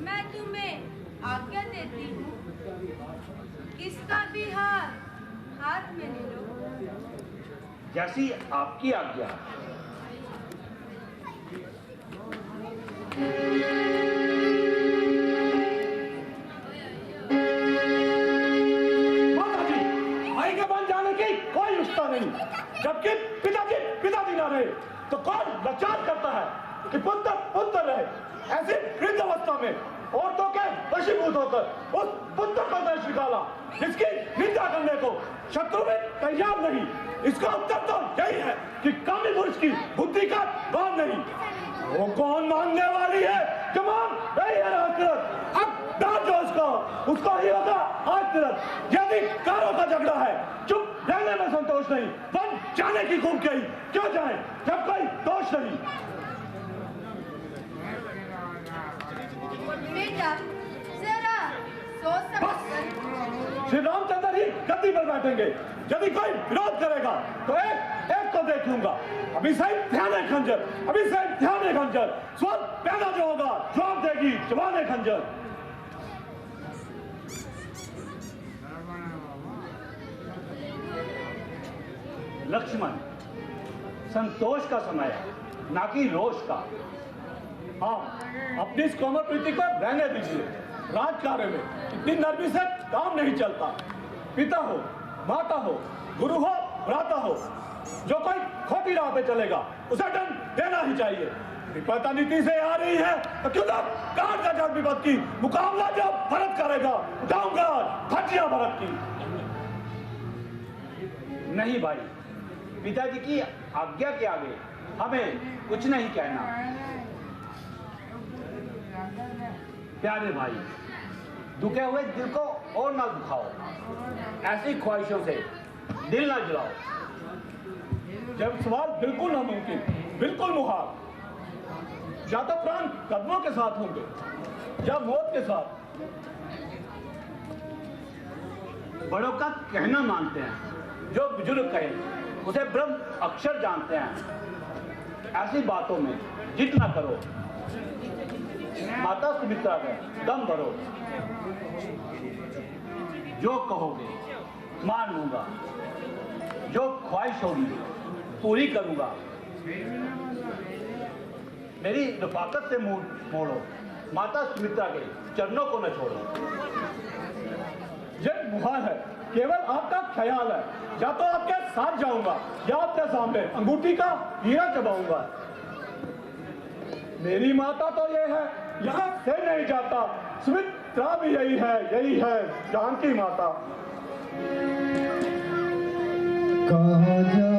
मैं तुम्हें आज्ञा देती हूँ, इसका भी हाथ में ले लो। जैसी आपकी आज्ञा। माताजी, भाई के बन जाने की कोई रुष्टा नहीं। जबकि पिताजी ना रहे तो कौन लाचार करता है कि पुत्र रहे। ऐसी वृद्ध अवस्था में औरतों के वशीभूत होकर उस पुत्र का देश निकाला जिसकी निंदा करने को शत्रु में तैयार नहीं। इसका उत्तर तो यही है कि कामी पुरुष की बुद्धि का बात नहीं। वो कौन मानने वाली है जो मान रही है राजतिलक। अब डाल दो उसको ही होगा आज तिलक। यदि कारों का झगड़ा है, चुप रहने में संतोष नहीं, बन जाने की खूब कही क्यों जाए जब कोई दोष नहीं। बेटा, जरा सोच समझ कर। श्री रामचंद्र ही गद्दी पर बैठेंगे। यदि कोई विरोध करेगा तो एक को देख लूंगा। अभी से ध्यान है खंजर, अभी से ध्यान है खंजर। स्वर पैदा जो होगा जवाब देगी जवान है खंजर। लक्ष्मण, संतोष का समय है, ना कि रोष का। हाँ, अपनी इस कोमल प्रीति को रहने दीजिए। राज कार्य में इतनी नरमी से काम नहीं चलता। पिता हो, माता हो, गुरु हो, भ्राता हो, जो कोई खोटी राह पे चलेगा उसे दंड देना ही चाहिए। विपत्ता नीति से आ रही है तो क्यों ना काट का जग विपत्त की मुकाबला जो भरत करेगा उठाऊंगा धज्जियां भरत की। नहीं भाई, पिताजी की आज्ञा के आगे हमें कुछ नहीं कहना। प्यारे भाई, दुखे हुए दिल को और ना दुखाओ। ऐसी ख्वाहिशों से दिल ना जलाओ। जब सवाल बिल्कुल नामुमकिन, बिल्कुल मुहाल, या तो प्राण कदमों के साथ होंगे या मौत के साथ। बड़ों का कहना मानते हैं, जो बुजुर्ग कहे उसे ब्रह्म अक्षर जानते हैं। ऐसी बातों में जिद ना करो। माता सुमित्रा का दम भरो। जो कहोगे मान लूंगा, जो ख्वाहिश होगी पूरी करूंगा। मेरी रफाकत से मुंह मोड़ो, माता सुमित्रा के चरणों को न छोड़ो। ये मुहाल है, केवल आपका ख्याल है। या तो आपके साथ जाऊंगा या आपके सामने अंगूठी का हीरा चबाऊंगा। मेरी माता तो ये है, यहाँ से नहीं जाता। सुमित्रा भी यही है जानकी माता। कहाँ जा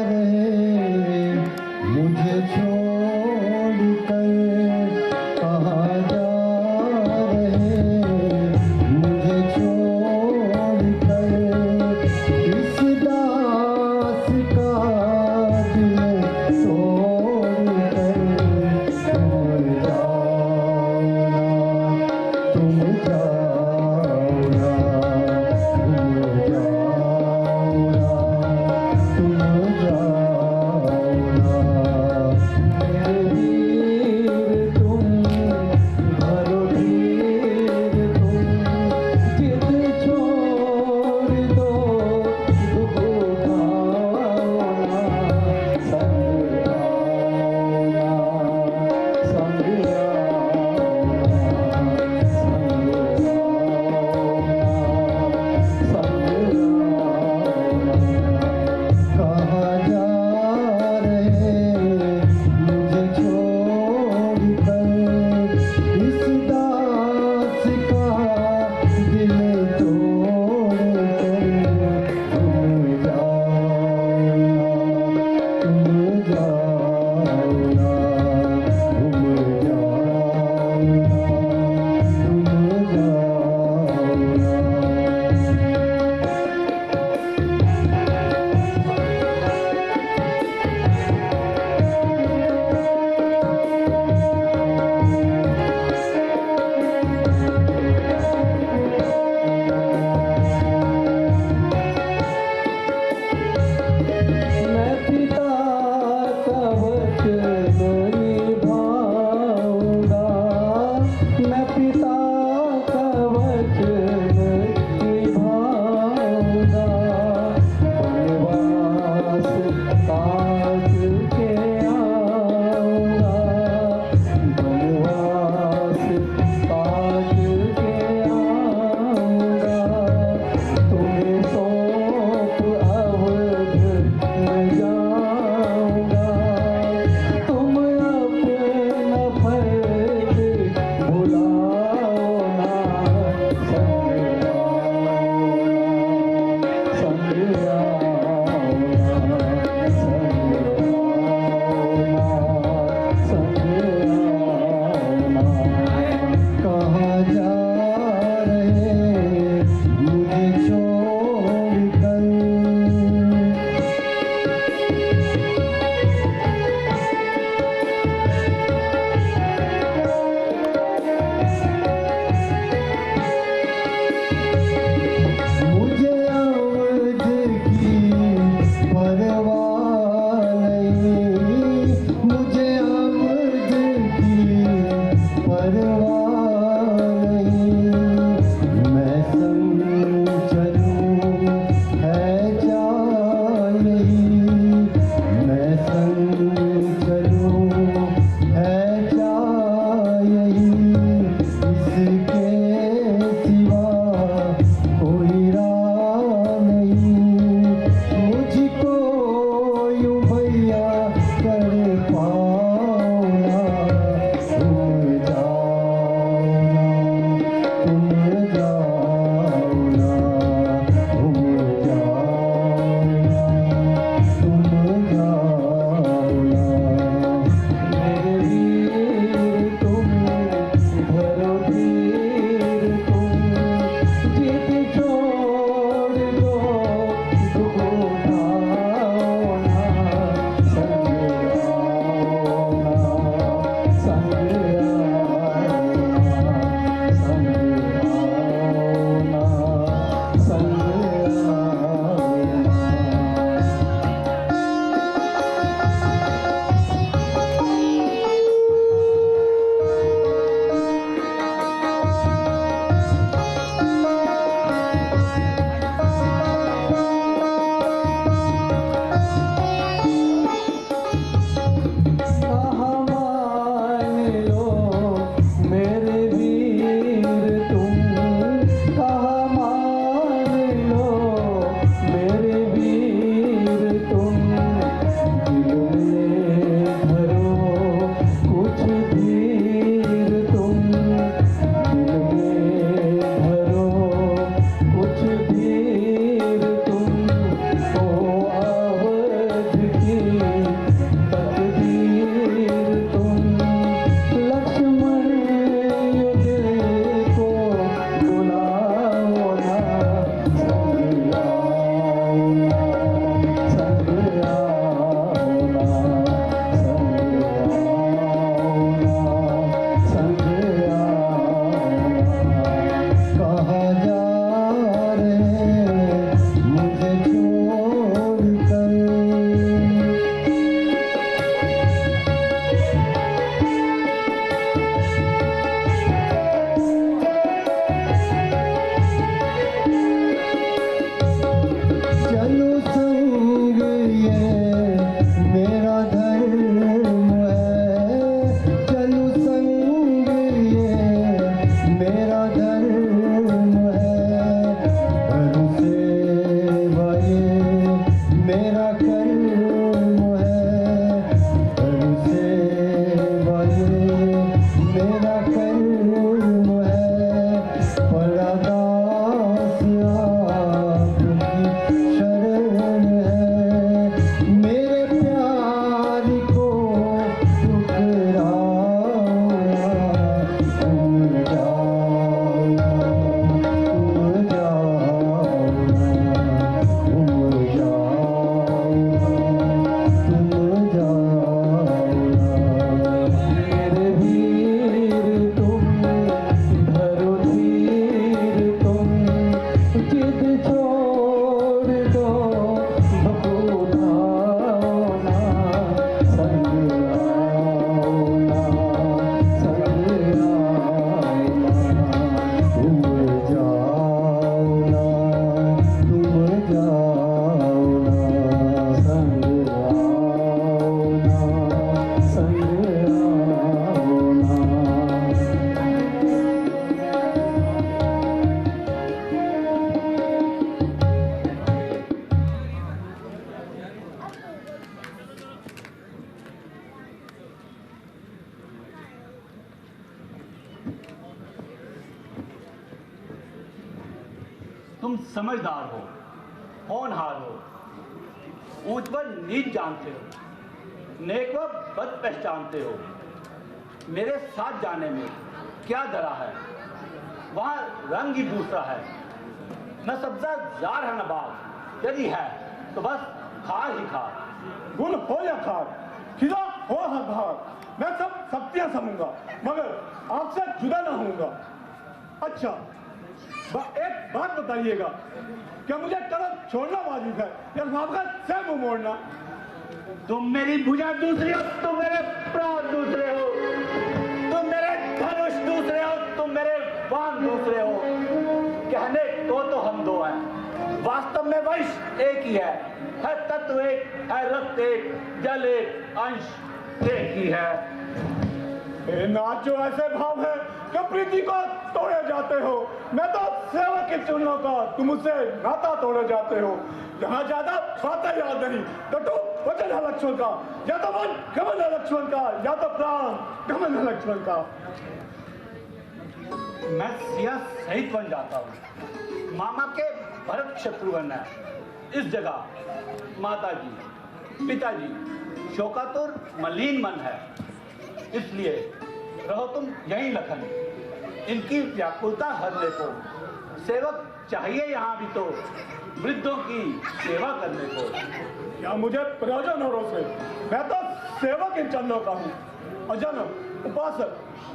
रहे मुझे छोड़ कर, कहाँ जा रहे मुझे छोड़ कर, इस दास का दिल तोड़ कर, तुम जाओ ना, तुम जाओ ना, तुम जाओ ना। तुम समझदार हो, होनहार हो, ऊंच व नीच जानते हो, नेक व बद पहचानते हो। मेरे साथ जाने में क्या धरा है, वहाँ रंग ही दूसरा है। न सब्जा जार है न बाग, यदि है तो बस खार ही खार। गुल हो या खार, खिला हो हर भार, मैं सब शक्तियां समूंगा मगर आपसे जुदा ना होऊंगा। अच्छा, एक बात बताइएगा, क्या मुझे कलम छोड़ना वाजिब है या आपका सिर मुंह मोड़ना? तुम मेरी भुजा दूसरी हो, तुम मेरे प्राण दूसरे हो, तुम मेरे धनुष दूसरे हो, तुम मेरे बाण दूसरे हो। कहने को तो हम दो हैं, वास्तव में वंश एक ही है तत्व एक है, रक्त एक, जल एक, अंश एक ही है। नाचो ऐसे भाव है कि प्रीति को तोड़े जाते हो। मैं तो सेवक के चुनों का, तुम उससे नाता तोड़े जाते हो। जहाँ ज्यादा बातें याद नहीं तो तुम वचन है लक्ष्मण का, या तो मन गमन है लक्ष्मण का, या तो प्राण गमन है लक्ष्मण का। मैं सिया सहित बन जाता हूँ। मामा के भरत शत्रुघ्न है, इस जगह माता जी, पिताजी शोकातुर मलिन मन है, इसलिए रहो तुम यहीं लखन। इनकी व्याकुलता हरने को सेवक चाहिए यहाँ भी तो, वृद्धों की सेवा करने को। क्या मुझे प्रयोजन और से? मैं तो सेवक इन चरणों का हूँ। अजनक, उपासक,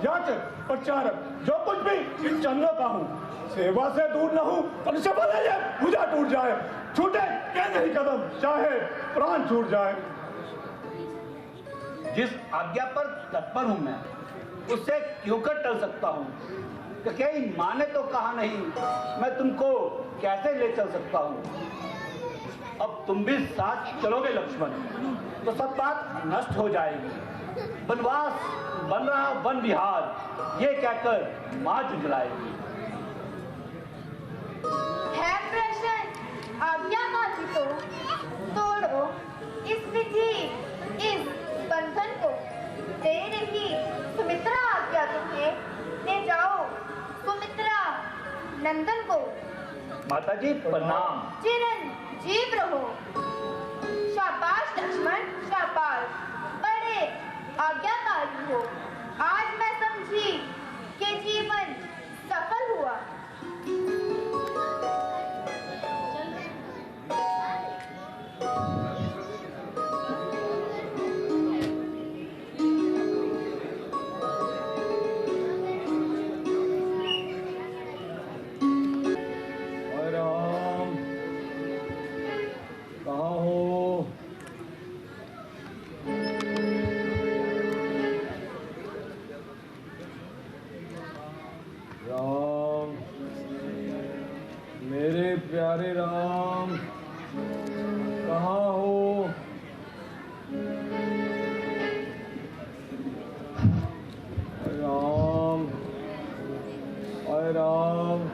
याचक, प्रचारक, जो कुछ भी इन चरणों का हूँ। सेवा से दूर न हूँ तो निश्चय भले ये भुजा टूट जाए, छूटे क्या नहीं कदम, चाहे प्राण छूट जाए। जिस आज्ञा पर तत्पर हूँ मैं, उससे क्यों कर टल सकता हूँ? कि कहीं माँ ने तो कहा नहीं, मैं तुमको कैसे ले चल सकता हूँ? अब तुम भी साथ चलोगे लक्ष्मण, तो सब बात नष्ट हो जाएगी। वनवास बन रहा वन विहार, ये कहकर माँ झुंझलाएगी। है प्रश्न आज्ञा माती तो तोड़ो इस विधि, इस बंधन को। दे रही सुमित्रा आज्ञा तुम्हें, ले जाओ सुमित्रा नंदन को। माता जी प्रणाम। चिरंजीव रहो। शाबाश लक्ष्मण, शाबाश, बड़े आज्ञाकारी हो। आज मैं समझी कि जीवन सफल हुआ। राम, कहाँ हो? राम, मेरे प्यारे राम, कहाँ हो? राम, अरे राम,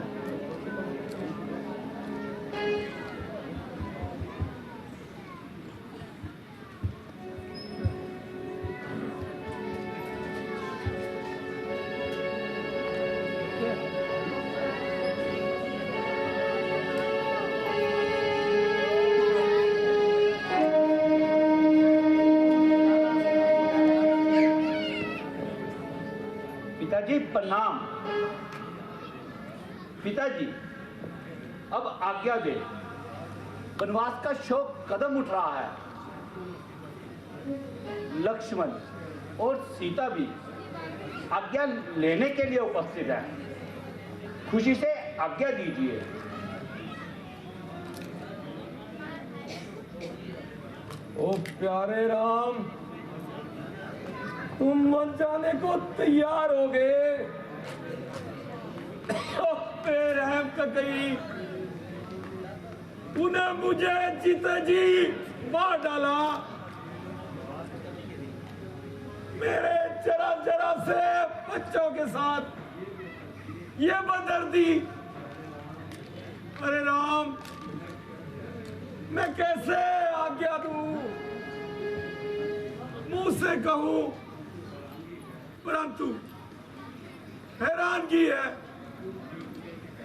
पिताजी प्रणाम। पिताजी अब आज्ञा दे, वनवास का शोक कदम उठ रहा है। लक्ष्मण और सीता भी आज्ञा लेने के लिए उपस्थित है, खुशी से आज्ञा दीजिए। ओ प्यारे राम, तुम मत जाने को तैयार हो गए। रहम का कहीं उन्हें मुझे जीते जी मार डाला। मेरे जरा जरा से बच्चों के साथ ये बदर्दी। अरे राम, मैं कैसे आज्ञा दूं, मुंह से कहूं, परंतु हैरानगी है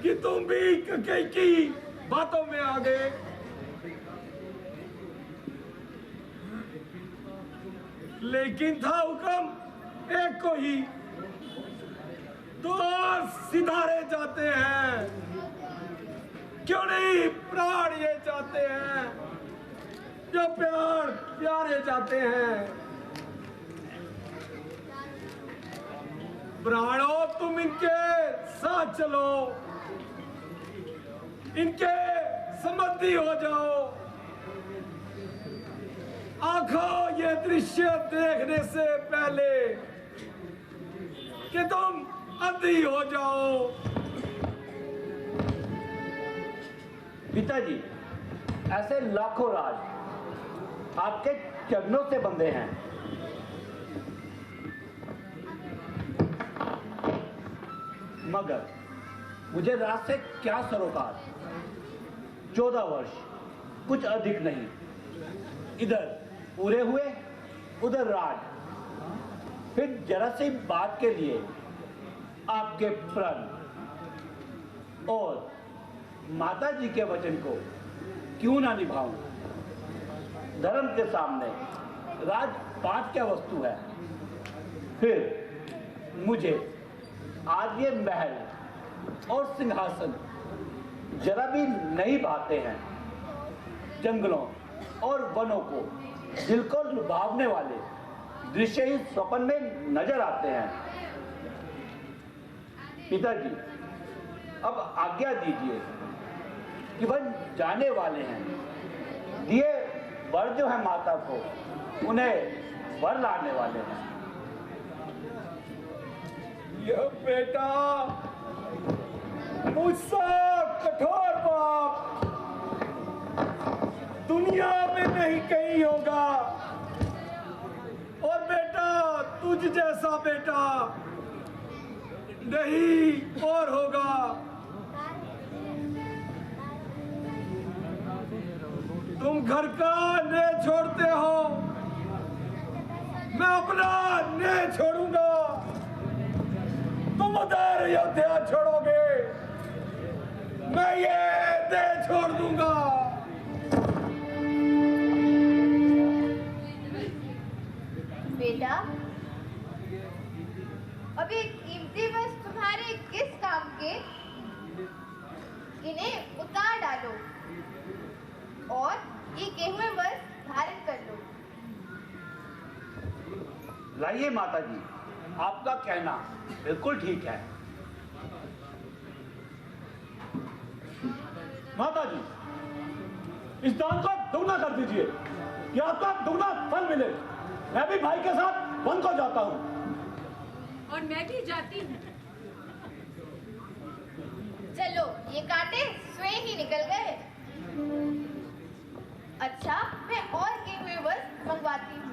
कि तुम भी कई की बातों में आ गए। लेकिन था हुक्म एक को ही, तो और सिधारे जाते हैं, क्यों नहीं प्राण ये चाहते हैं जो प्यार प्यारे जाते हैं। प्राणों तुम इनके साथ चलो, इनके संबंधी हो जाओ। आंखों ये दृश्य देखने से पहले कि तुम अंधी हो जाओ। पिताजी, ऐसे लाखों राज आपके चरणों से बंधे हैं। मगर मुझे राज से क्या सरोकार। 14 वर्ष, कुछ अधिक नहीं। इधर पूरे हुए, उधर राज। फिर जरा सी बात के लिए आपके प्रण और माता जी के वचन को क्यों ना निभाऊं। धर्म के सामने राज पाठ क्या वस्तु है। फिर मुझे आज ये महल और सिंहासन जरा भी नहीं भाते हैं। जंगलों और वनों को दिल को लुभावने वाले दृश्य ही स्वप्न में नजर आते हैं। पिताजी, अब आज्ञा दीजिए कि वह जाने वाले हैं। दिए वर जो है माता को, उन्हें वर लाने वाले हैं। यह बेटा मुझसे कठोर बाप दुनिया में नहीं कहीं होगा। और बेटा तुझ जैसा बेटा नहीं और होगा। तुम घर का ने छोड़ते हो, मैं अपना ने छोड़ूंगा। तुम उधर अयोध्या छोड़ोगे, मैं ये दे छोड़ दूंगा। बेटा, अब ये कीमती वस्तु तुम्हारे किस काम के? इन्हें उतार डालो और ये गेहूं वस्त्र धारण कर लो। लाइए माता जी, आपका कहना बिल्कुल ठीक है। माता जी, इस दान को दुगना कर दीजिए कि आपका दुगना फल मिले। मैं भी भाई के साथ वन को जाता हूँ। और मैं भी जाती हूँ। चलो, ये कांटे स्वयं ही निकल गए। अच्छा, मैं और गेहूं वस्त्र मंगवाती हूँ।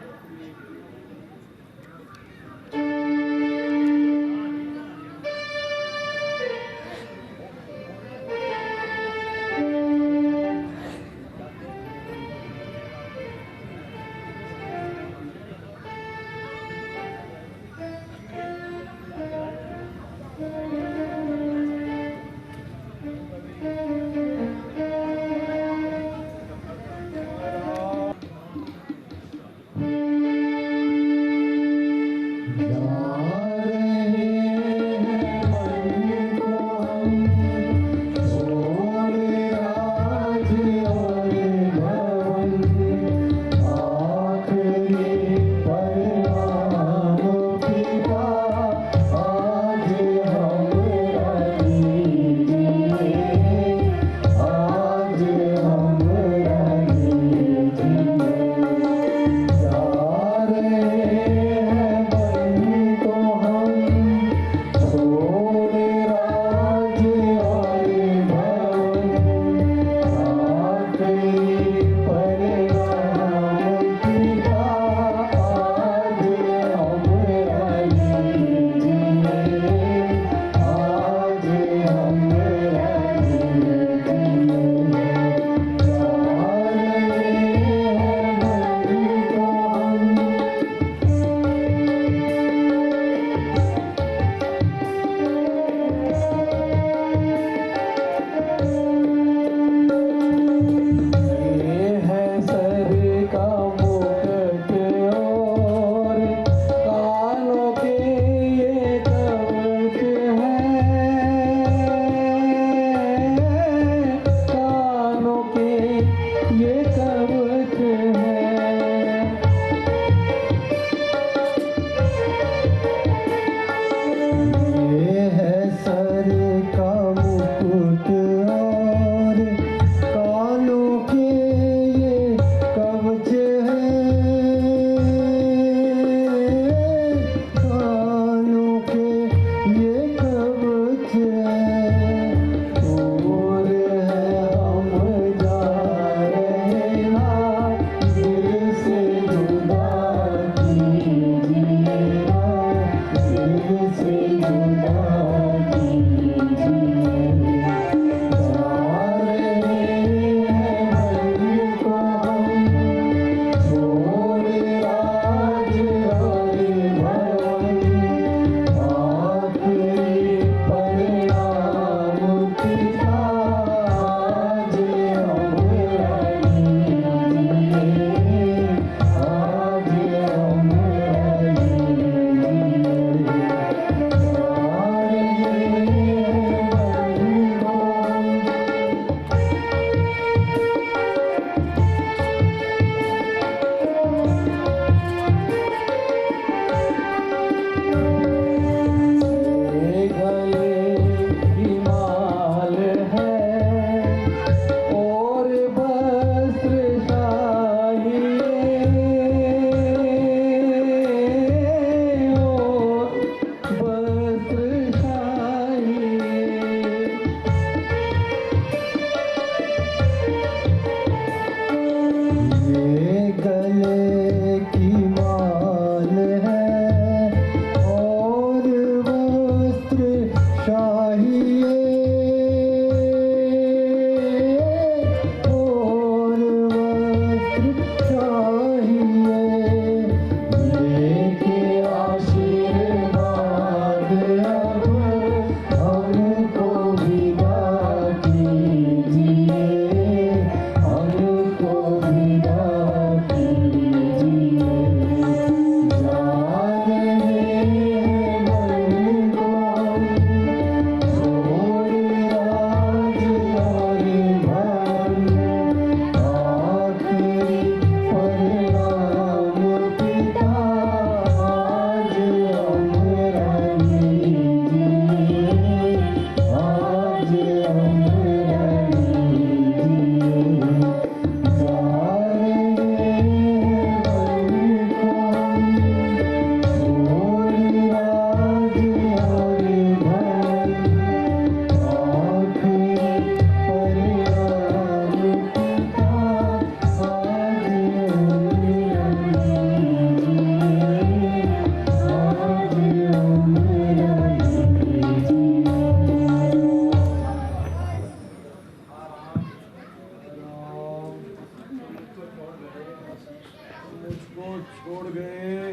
छोड़ गए,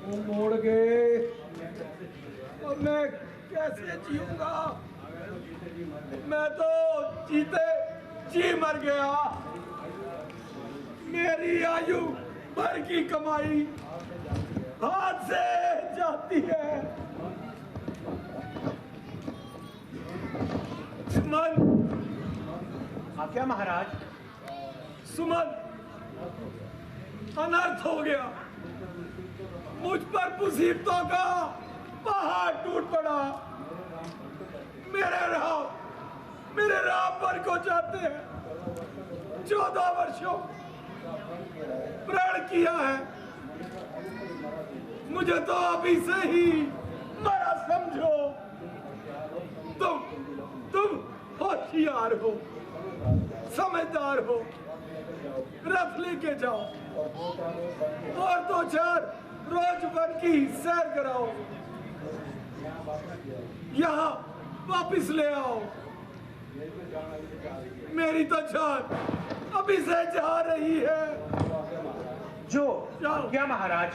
वो मोड़ गए, अब मैं कैसे जीऊंगा? मैं तो जीते जी मर गया। मेरी आयु भर की कमाई हाथ से जाती है। सुमन, क्या महाराज? सुमन, अनर्थ हो गया। मुझ पर मुसीबतों का पहाड़ टूट पड़ा। मेरे राम पर को जाते हैं 14 वर्षों प्रण किया है। मुझे तो अभी से ही मरा समझो। तुम होशियार हो, समझदार हो, रथ लेके जाओ और 2-4 रोज भर की सैर कराओ, यहाँ वापिस ले आओ। मेरी तो जान अभी से जा रही है। जो जाओ। क्या महाराज?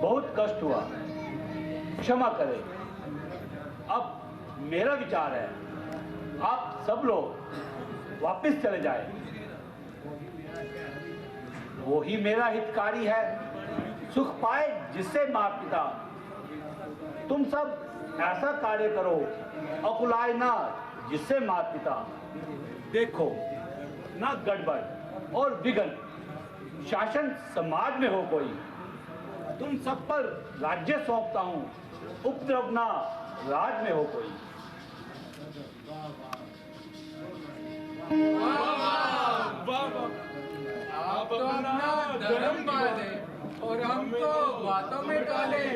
बहुत कष्ट हुआ, क्षमा करें। अब मेरा विचार है, आप सब लोग वापस चले जाएं। वो ही मेरा हितकारी है, सुख पाए जिससे माता पिता। तुम सब ऐसा कार्य करो, अकुलाए ना जिससे माता पिता। देखो ना गड़बड़ और विघ्न शासन समाज में हो कोई। तुम सब पर राज्य सौंपता हूं, उपद्रव ना राज में हो कोई। आप तो अपना धर्म पाले और हमको बातों में डाले,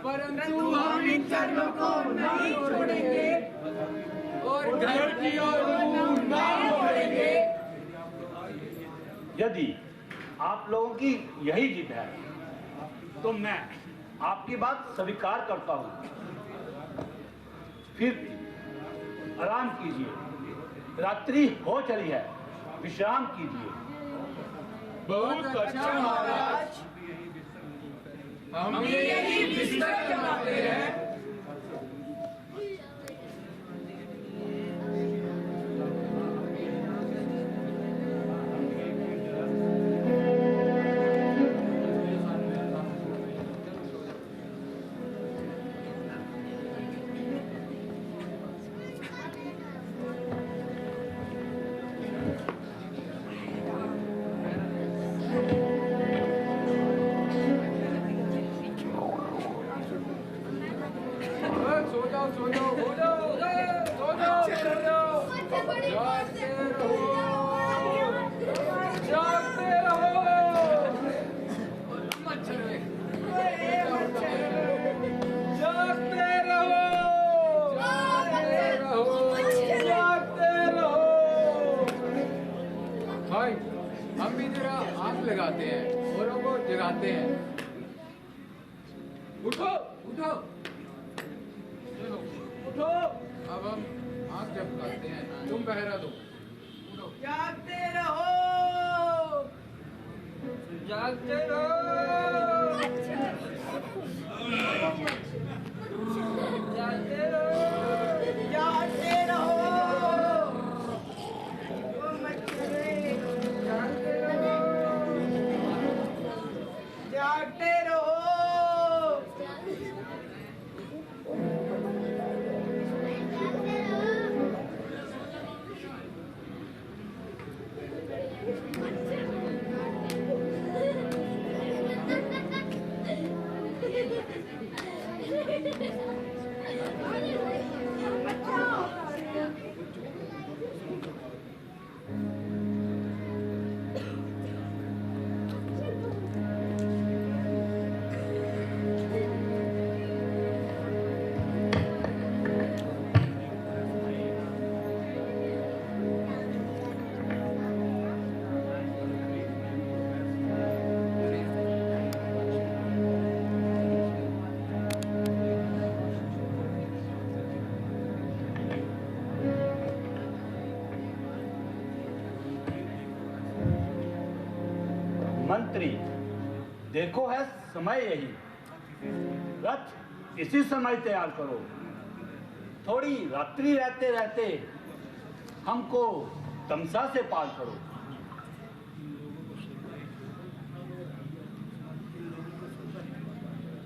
परंतु हम इन चरणों को नहीं छोड़ेंगे और घर की ओर मुंह नहीं मोड़ेंगे। यदि आप लोगों की यही जिद है तो मैं आपकी बात स्वीकार करता हूं। फिर भी आराम कीजिए, रात्रि हो चली है, विश्राम कीजिए। बहुत अच्छा महाराज, हम यही बिस्तर जमाते हैं। हम भी जरा आंख लगाते हैं, औरों को जगाते हैं। उठो उठो उठो। अब हम आंख झपकाते हैं, तुम पहरा दो। उठो। जागते रहो, जागते रहो, जागते रहो, जागते रहो। जागते रहो। मंत्री, देखो है समय यही, रथ इसी समय तैयार करो। थोड़ी रात्रि रहते रहते हमको तमसा से पार करो।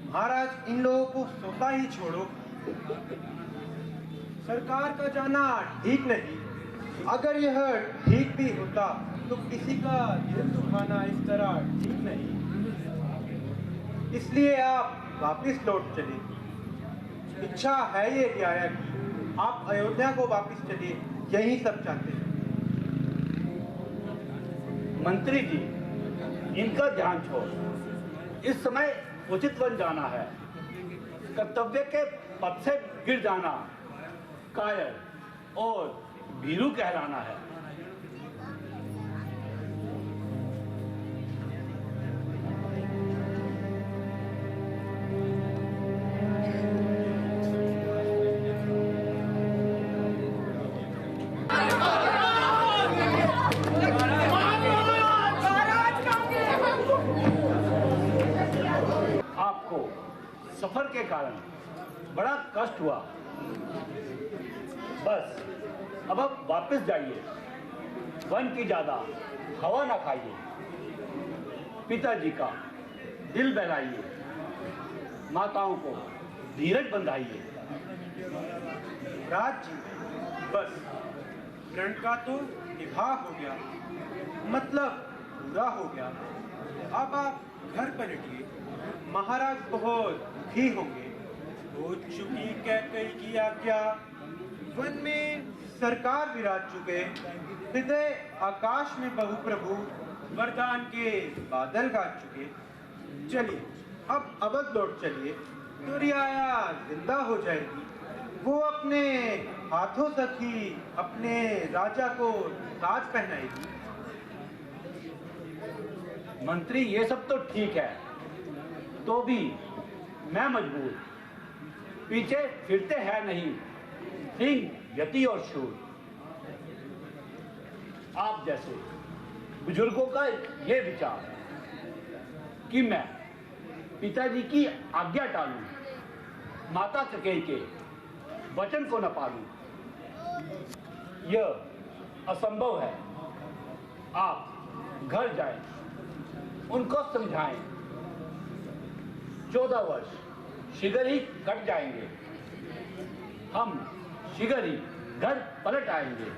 महाराज, इन लोगों को सोता ही छोड़ो। सरकार का जाना ठीक नहीं। अगर यह ठीक भी होता तो किसी का दिल दुखाना इस तरह ठीक नहीं। इसलिए आप वापस लौट चले। इच्छा है ये न्याय की, आप अयोध्या को वापस चलिए, यही सब चाहते हैं। मंत्री जी, इनका ध्यान छोड़, इस समय उचित बन जाना है। कर्तव्य के पथ से गिर जाना कायर और भीरू कहलाना है। बड़ा कष्ट हुआ। बस अब आप वापस जाइए, वन की ज्यादा हवा ना खाइए, पिताजी का दिल बहलाइए, माताओं को धीरज बंधाइए। राज जी, बस प्रण का तो निभाव हो गया, मतलब पूरा हो गया। अब आप घर पलटिए। महाराज बहुत दुखी होंगे। हो चुकी कैकई की आज्ञा, वन में सरकार विराज चुके, हृदय आकाश में बहु प्रभु, वरदान के बादल गाज चुके। चलिए अब अवध लौट चलिए, तो रियाया जिंदा हो जाएगी। वो अपने हाथों सखी अपने राजा को ताज पहनाएगी। मंत्री ये सब तो ठीक है, तो भी मैं मजबूर, पीछे फिरते हैं नहीं सिंह यति और शूर। आप जैसे बुजुर्गों का ये विचार कि मैं पिताजी की आज्ञा टालूं, माता ककेई के वचन को न पालूं, यह असंभव है। आप घर जाएं, उनको समझाएं। 14 वर्ष शीघ्र ही कट जाएंगे, हम शीघ्र ही घर पलट आएंगे।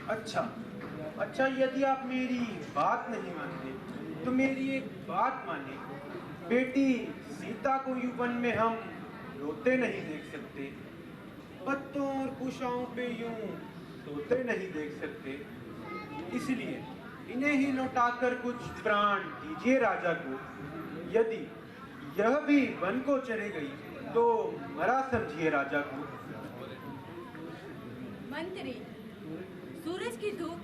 अच्छा, यदि आप मेरी बात नहीं मानते तो मेरी एक बात माने। बेटी सीता को युवन में हम रोते नहीं देख सकते, पत्तों और कुशाओं पे यूं सोते नहीं देख सकते। इसलिए इन्हें ही लौटाकर कुछ प्राण दीजिए राजा को। यदि यह भी वन को चले गई तो मरा समझिए राजा को। मंत्री, सूरज की धूप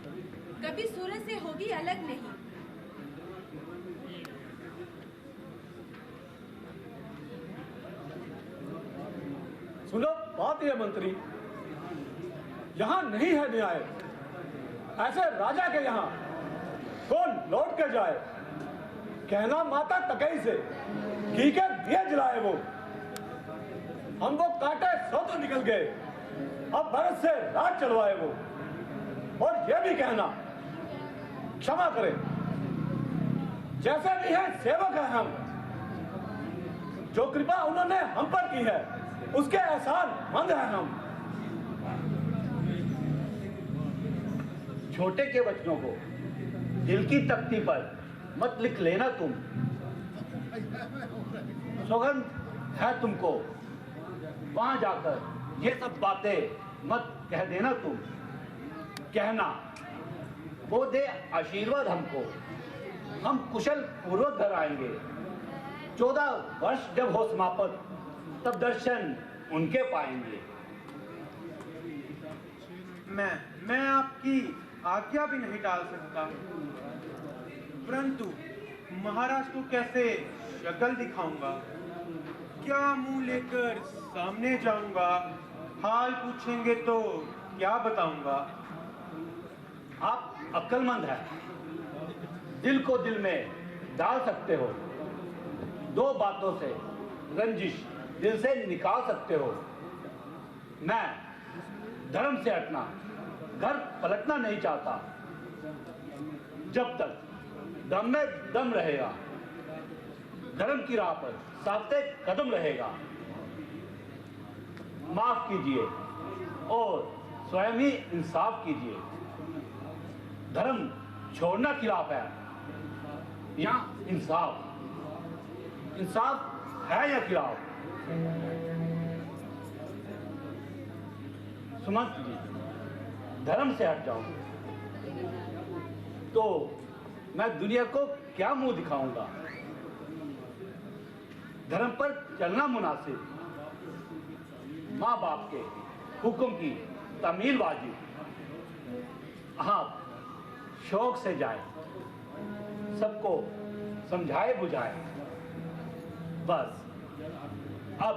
कभी सूरज से होगी अलग नहीं। सुनो, बात यह मंत्री, यहाँ नहीं है न्याय। ऐसे राजा के यहाँ कौन लौट के जाए? कहना माता ककेई से घी के दिए जलाए वो, हम वो काटे सो तो निकल गए, अब भरत से राज चलवाए वो। और ये भी कहना क्षमा करें, जैसे भी है सेवक है हम, जो कृपा उन्होंने हम पर की है उसके एहसान मंद है हम। छोटे के वचनों को दिल की तख्ती पर मत लिख लेना तुम, सौगंध है तुमको, वहां जाकर ये सब बातें मत कह देना तुम। कहना वो दे आशीर्वाद हमको, हम कुशल पूर्वक घर आएंगे। 14 वर्ष जब हो समाप्त तब दर्शन उनके पाएंगे। मैं आपकी आज्ञा भी नहीं टाल सकता, परंतु महाराज को कैसे शक्ल दिखाऊंगा? क्या मुंह लेकर सामने जाऊंगा? हाल पूछेंगे तो क्या बताऊंगा? आप अक्लमंद हैं, दिल को दिल में डाल सकते हो, 2 बातों से रंजिश दिल से निकाल सकते हो। मैं धर्म से हटना, घर पलटना नहीं चाहता। जब तक दम में दम रहेगा, धर्म की राह पर साथे कदम रहेगा। माफ कीजिए और स्वयं ही इंसाफ कीजिए। धर्म छोड़ना खिलाफ है, यहाँ इंसाफ है या खिलाफ? सुमंत जी, धर्म से हट जाऊं तो मैं दुनिया को क्या मुंह दिखाऊंगा? धर्म पर चलना मुनासिब, माँ बाप के हुक्म की तामील वाजिब। आप शौक से जाए, सबको समझाए बुझाए। बस अब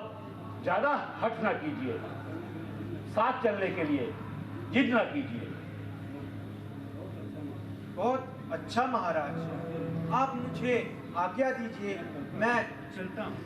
ज्यादा हट ना कीजिए, साथ चलने के लिए जिद ना कीजिए। बहुत अच्छा महाराज, आप मुझे आज्ञा दीजिए, मैं चलता हूँ।